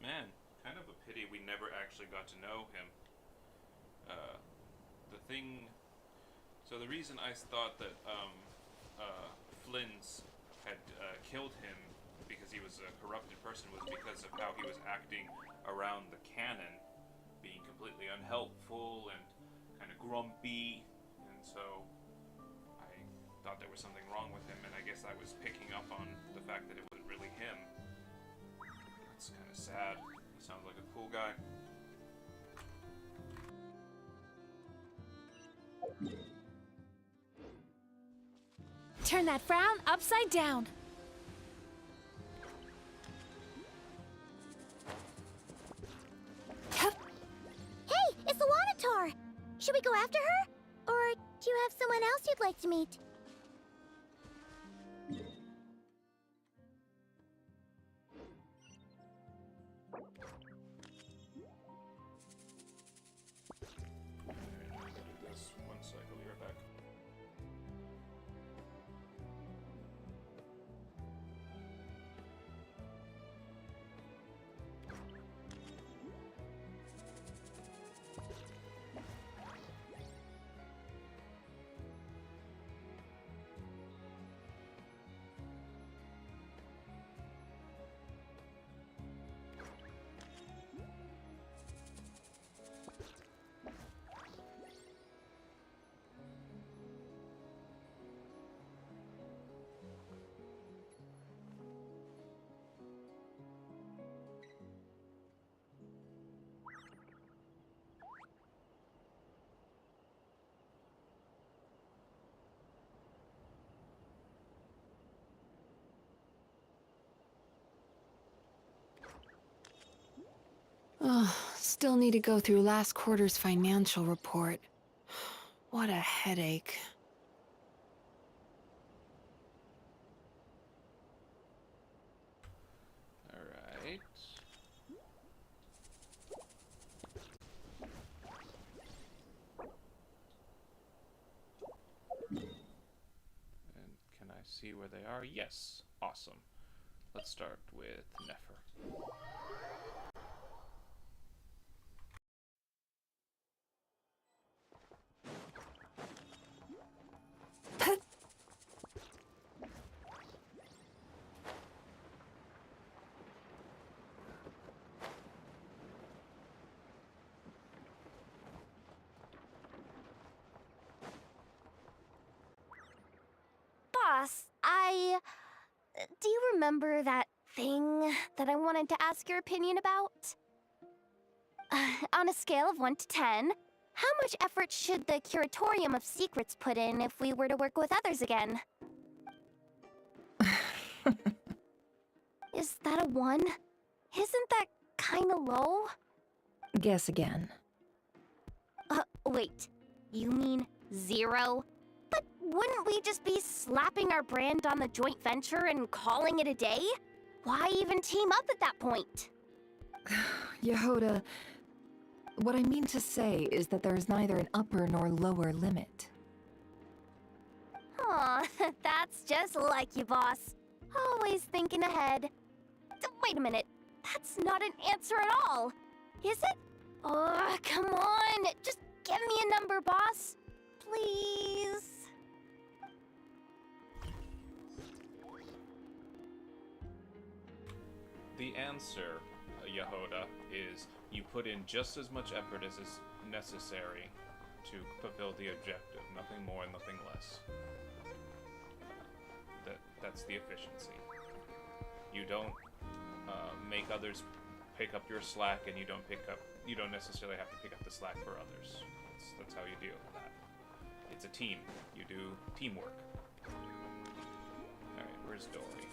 Man, kind of a pity we never actually got to know him. So the reason I thought that Flynn's had killed him because he was a corrupted person was because of how he was acting around the cannon, being completely unhelpful and kind of grumpy, and so I thought there was something wrong with him, and I guess I was picking up on the fact that it wasn't really him. That's kind of sad. He sounds like a cool guy. Turn that frown upside down. Hey, it's the Wanator! Should we go after her? Or do you have someone else you'd like to meet? One sec, I'll be right back. Oh, still need to go through last quarter's financial report. What a headache. Alright. And can I see where they are? Yes. Awesome. Let's start with Nefer. Boss, do you remember that thing that I wanted to ask your opinion about? On a scale of 1 to 10, how much effort should the Curatorium of Secrets put in if we were to work with others again? Is that a 1? Isn't that kinda low? Guess again. Wait. You mean 0? But wouldn't we just be slapping our brand on the joint venture and calling it a day? Why even team up at that point? Yehoda, what I mean to say is that there is neither an upper nor lower limit. That's just like you, boss. Always thinking ahead. Wait a minute. That's not an answer at all. Is it? Oh, come on. Just give me a number, boss. Please. The answer, Yehoda, is you put in just as much effort as is necessary to fulfill the objective. Nothing more, nothing less. That's the efficiency. You don't make others pick up your slack, and you don't necessarily have to pick up the slack for others. That's how you deal with that. It's a team. You do teamwork. Alright, where's Dory?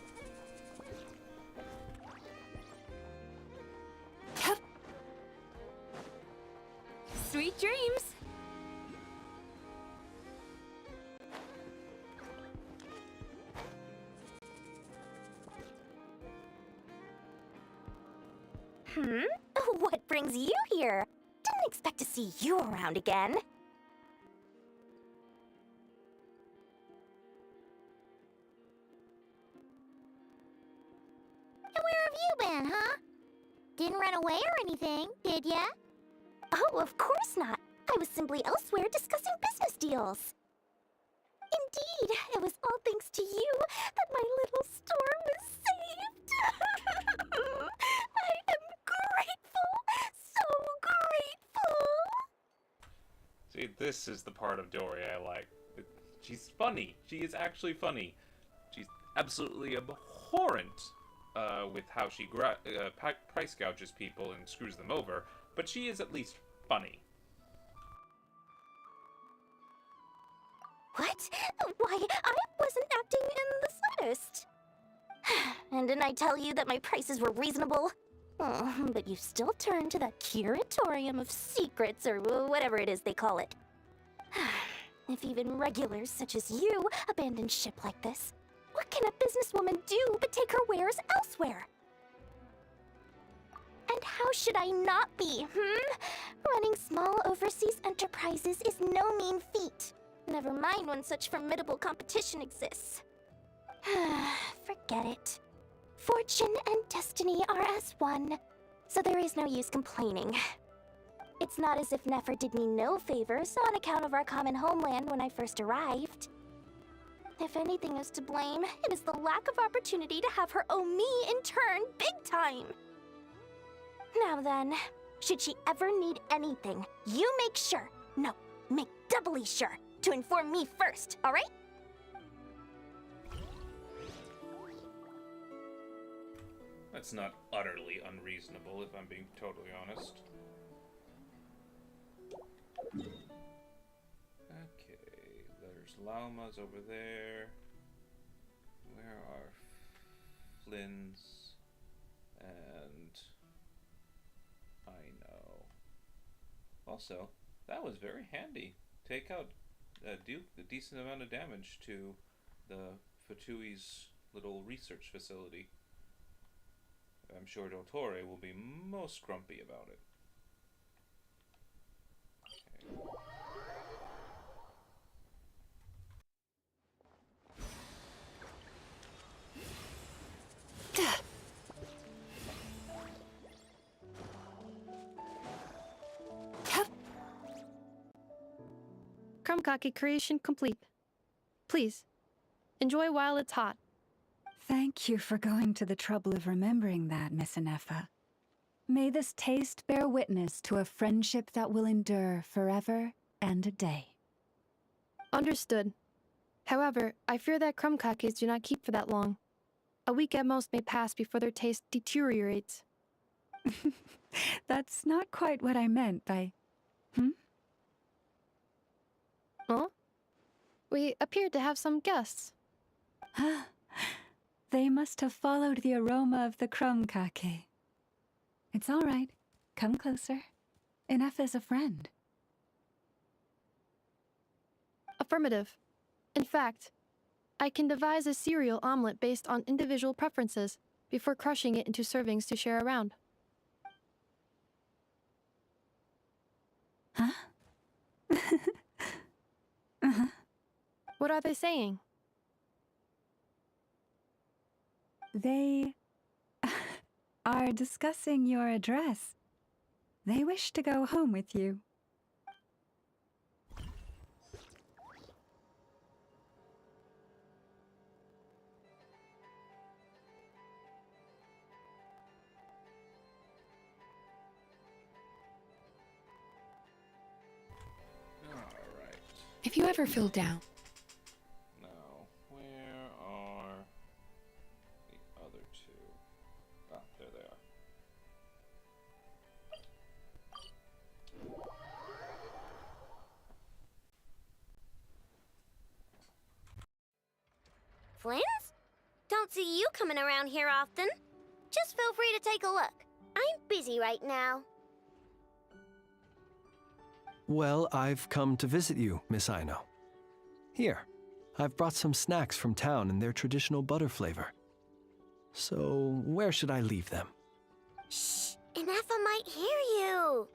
Sweet dreams! What brings you here? Didn't expect to see you around again. Where have you been, huh? Didn't run away or anything, did ya? Oh, of course not. I was simply elsewhere discussing business deals. Indeed, it was all thanks to you that my little store was saved. I am grateful, so grateful. See, this is the part of Dory I like. She's funny. She is actually funny. She's absolutely abhorrent with how she price gouges people and screws them over, but she is at least funny. What? Why, I wasn't acting in the slightest. And didn't I tell you that my prices were reasonable? Oh, but you still turn to that curatorium of secrets, or whatever it is they call it. If even regulars such as you abandon ship like this, what can a businesswoman do but take her wares elsewhere? And how should I not be, Running small overseas enterprises is no mean feat. Never mind when such formidable competition exists. Forget it. Fortune and destiny are as one, so there is no use complaining. It's not as if Nefer did me no favors on account of our common homeland when I first arrived. If anything is to blame, it is the lack of opportunity to have her owe me in turn big time. Now then, should she ever need anything, you make sure, no, make doubly sure, to inform me first, alright? That's not utterly unreasonable, if I'm being totally honest. Okay, there's llamas over there. Where are Flynn's? And I know. Also, that was very handy. Take out Duke a decent amount of damage to the Fatui's little research facility. I'm sure Dottore will be most grumpy about it. Krumkake creation complete. Please, enjoy while it's hot. Thank you for going to the trouble of remembering that, Miss Anefa. May this taste bear witness to a friendship that will endure forever and a day. Understood. However, I fear that krumkakes do not keep for that long. A week at most may pass before their taste deteriorates. That's not quite what I meant by... Huh? We appeared to have some guests. They must have followed the aroma of the krumkake. It's all right. Come closer. Enough is a friend. Affirmative. In fact, I can devise a cereal omelet based on individual preferences before crushing it into servings to share around. Huh? What are they saying? They are discussing your address. They wish to go home with you. Alright. If you ever feel down, Now, where are the other two? Ah, there they are. Flynn's? Don't see you coming around here often. Just feel free to take a look. I'm busy right now. Well, I've come to visit you, Miss Aino. Here, I've brought some snacks from town in their traditional butter flavor. So, where should I leave them? Shh, Ineffa might hear you.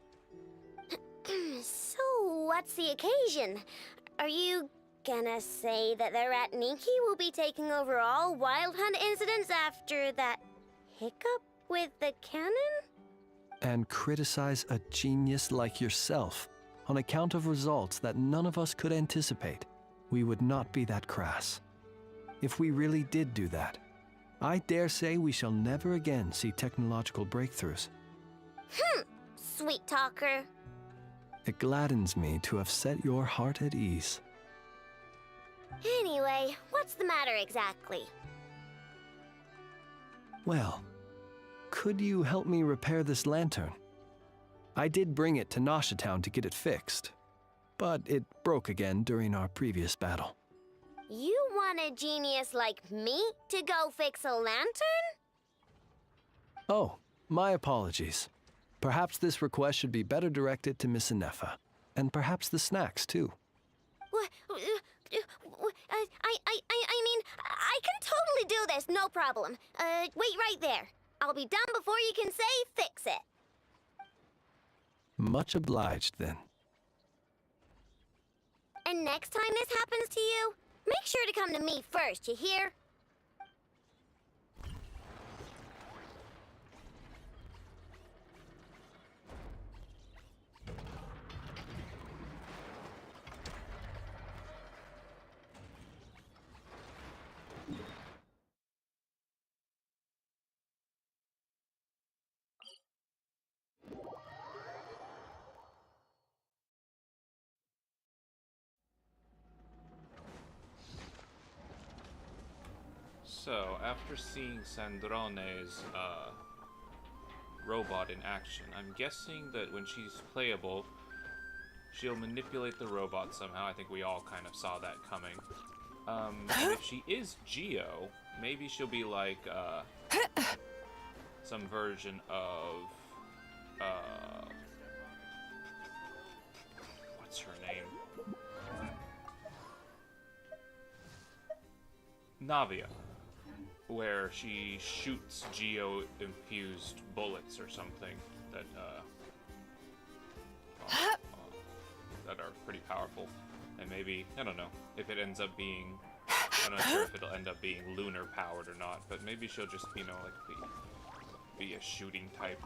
So, what's the occasion? Are you gonna say that the Rat Niki will be taking over all Wild Hunt incidents after that hiccup with the cannon? And criticize a genius like yourself on account of results that none of us could anticipate. We would not be that crass. If we really did do that, I dare say we shall never again see technological breakthroughs. Sweet talker. It gladdens me to have set your heart at ease. Anyway, what's the matter exactly? Well, could you help me repair this lantern? I did bring it to Nasha Town to get it fixed, but it broke again during our previous battle. You want a genius like me to go fix a lantern? Oh, my apologies. Perhaps this request should be better directed to Miss Ineffa, and perhaps the snacks too. I mean, I can totally do this, no problem. Wait right there. I'll be done before you can say fix it. Much obliged then. And next time this happens to you, make sure to come to me first, you hear? So, after seeing Sandrone's robot in action, I'm guessing that when she's playable, she'll manipulate the robot somehow. I think we all kind of saw that coming. And if she is Geo, maybe she'll be like some version of what's her name? Navia, where she shoots geo-infused bullets or something that that are pretty powerful. And maybe, I don't know, if it ends up being, I'm not sure if it'll end up being lunar powered or not, but maybe she'll just, you know, like be a shooting type.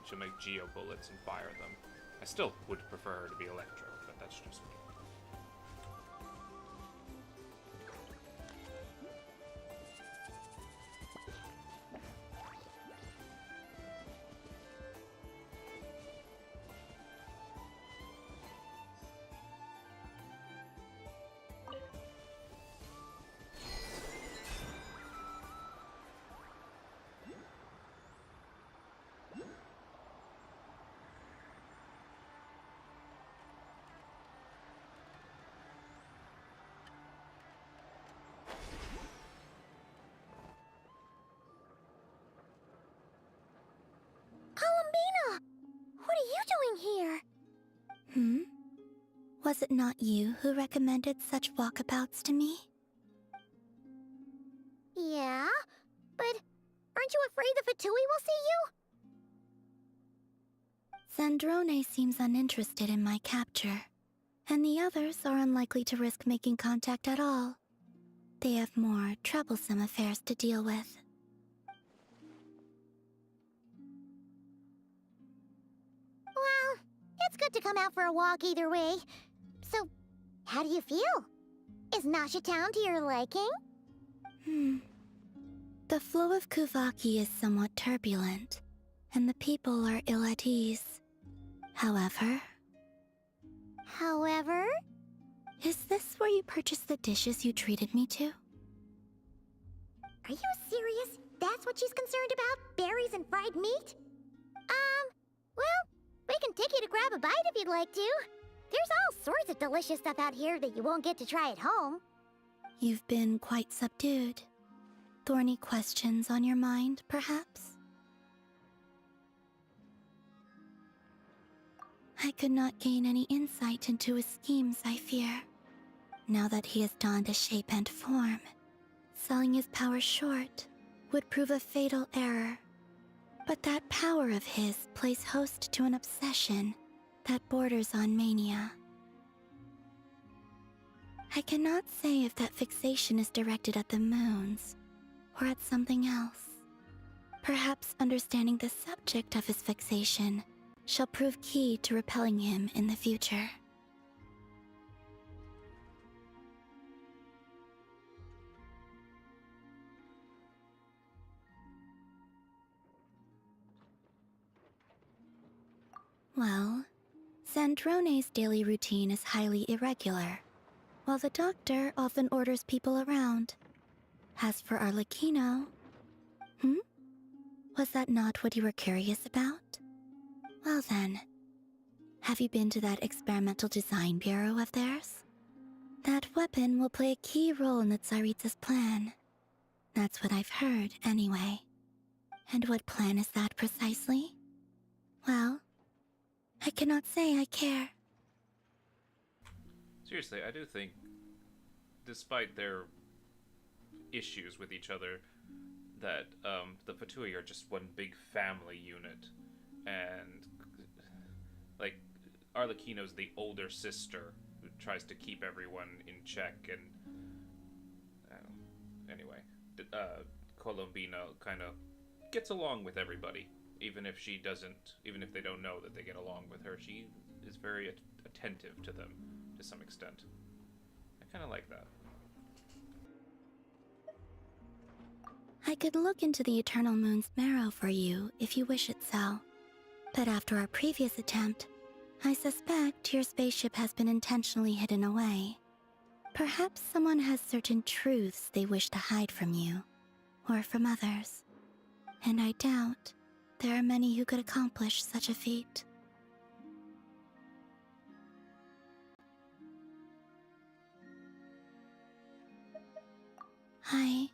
She'll make geo bullets and fire them. I still would prefer her to be electro, but that's just me. Columbina! What are you doing here? Was it not you who recommended such walkabouts to me? Yeah, but aren't you afraid the Fatui will see you? Sandrone seems uninterested in my capture, and the others are unlikely to risk making contact at all. They have more troublesome affairs to deal with. good to come out for a walk either way. So, how do you feel? Is Nasha Town to your liking? The flow of Kuvaki is somewhat turbulent, and the people are ill at ease. However... However? Is this where you purchased the dishes you treated me to? Are you serious? That's what she's concerned about? Berries and fried meat? Well, we can take you to grab a bite if you'd like to. There's all sorts of delicious stuff out here that you won't get to try at home. You've been quite subdued. Thorny questions on your mind, perhaps? I could not gain any insight into his schemes, I fear. Now that he has donned a shape and form, selling his power short would prove a fatal error. But that power of his plays host to an obsession that borders on mania. I cannot say if that fixation is directed at the moons or at something else. Perhaps understanding the subject of his fixation shall prove key to repelling him in the future. Well, Sandrone's daily routine is highly irregular, while the doctor often orders people around. As for Arlecchino... Was that not what you were curious about? Well then, have you been to that experimental design bureau of theirs? That weapon will play a key role in the Tsaritsa's plan. That's what I've heard, anyway. And what plan is that precisely? Well, I cannot say I care. Seriously, I do think, despite their issues with each other, that the Fatui are just one big family unit. And, like, Arlecchino's the older sister who tries to keep everyone in check, and anyway, Colombina kind of gets along with everybody, even if they don't know that they get along with her. She is very attentive to them to some extent. I kind of like that. I could look into the Eternal Moon's marrow for you if you wish it so. But after our previous attempt, I suspect your spaceship has been intentionally hidden away. Perhaps someone has certain truths they wish to hide from you, or from others. And I doubt there are many who could accomplish such a feat. I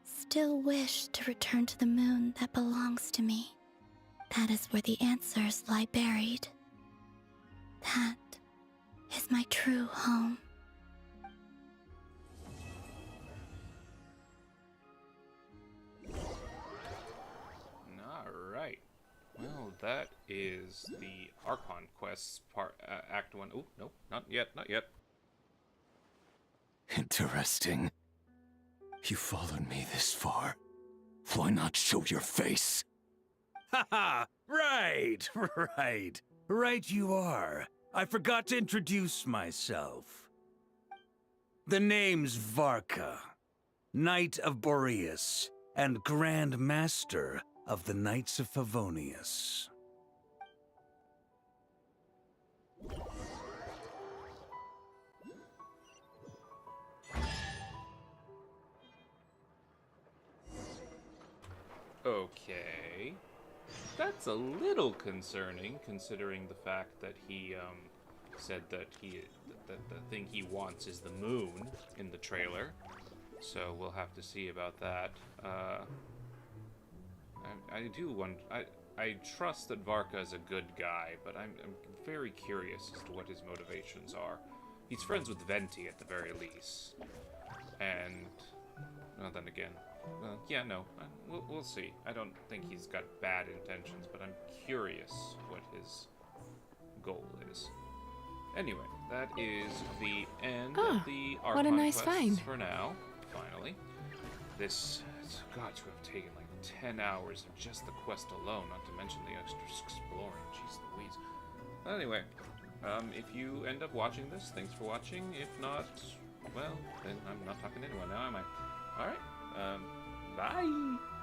still wish to return to the moon that belongs to me. That is where the answers lie buried. That is my true home. Alright. Well, that is the Archon quests part, Act 1. Oh, no, not yet, not yet. Interesting. You followed me this far. Why not show your face? Haha! Right, right. Right you are. I forgot to introduce myself. The name's Varka, Knight of Boreas, and Grand Master of the Knights of Favonius. Okay. That's a little concerning, considering the fact that he, said that that the thing he wants is the moon in the trailer. So we'll have to see about that. I do wonder... I trust that Varka is a good guy, but I'm very curious as to what his motivations are. He's friends with Venti at the very least. And... well, then again... well, yeah, no. We'll see. I don't think he's got bad intentions, but I'm curious what his goal is. Anyway, that is the end of the Archon what a nice quests find. for now. Finally. This has got to have taken like 10 hours of just the quest alone, not to mention the extra exploring. Jeez Louise. Anyway, if you end up watching this, thanks for watching. If not, well, then I'm not talking to anyone now, am I? Alright, bye!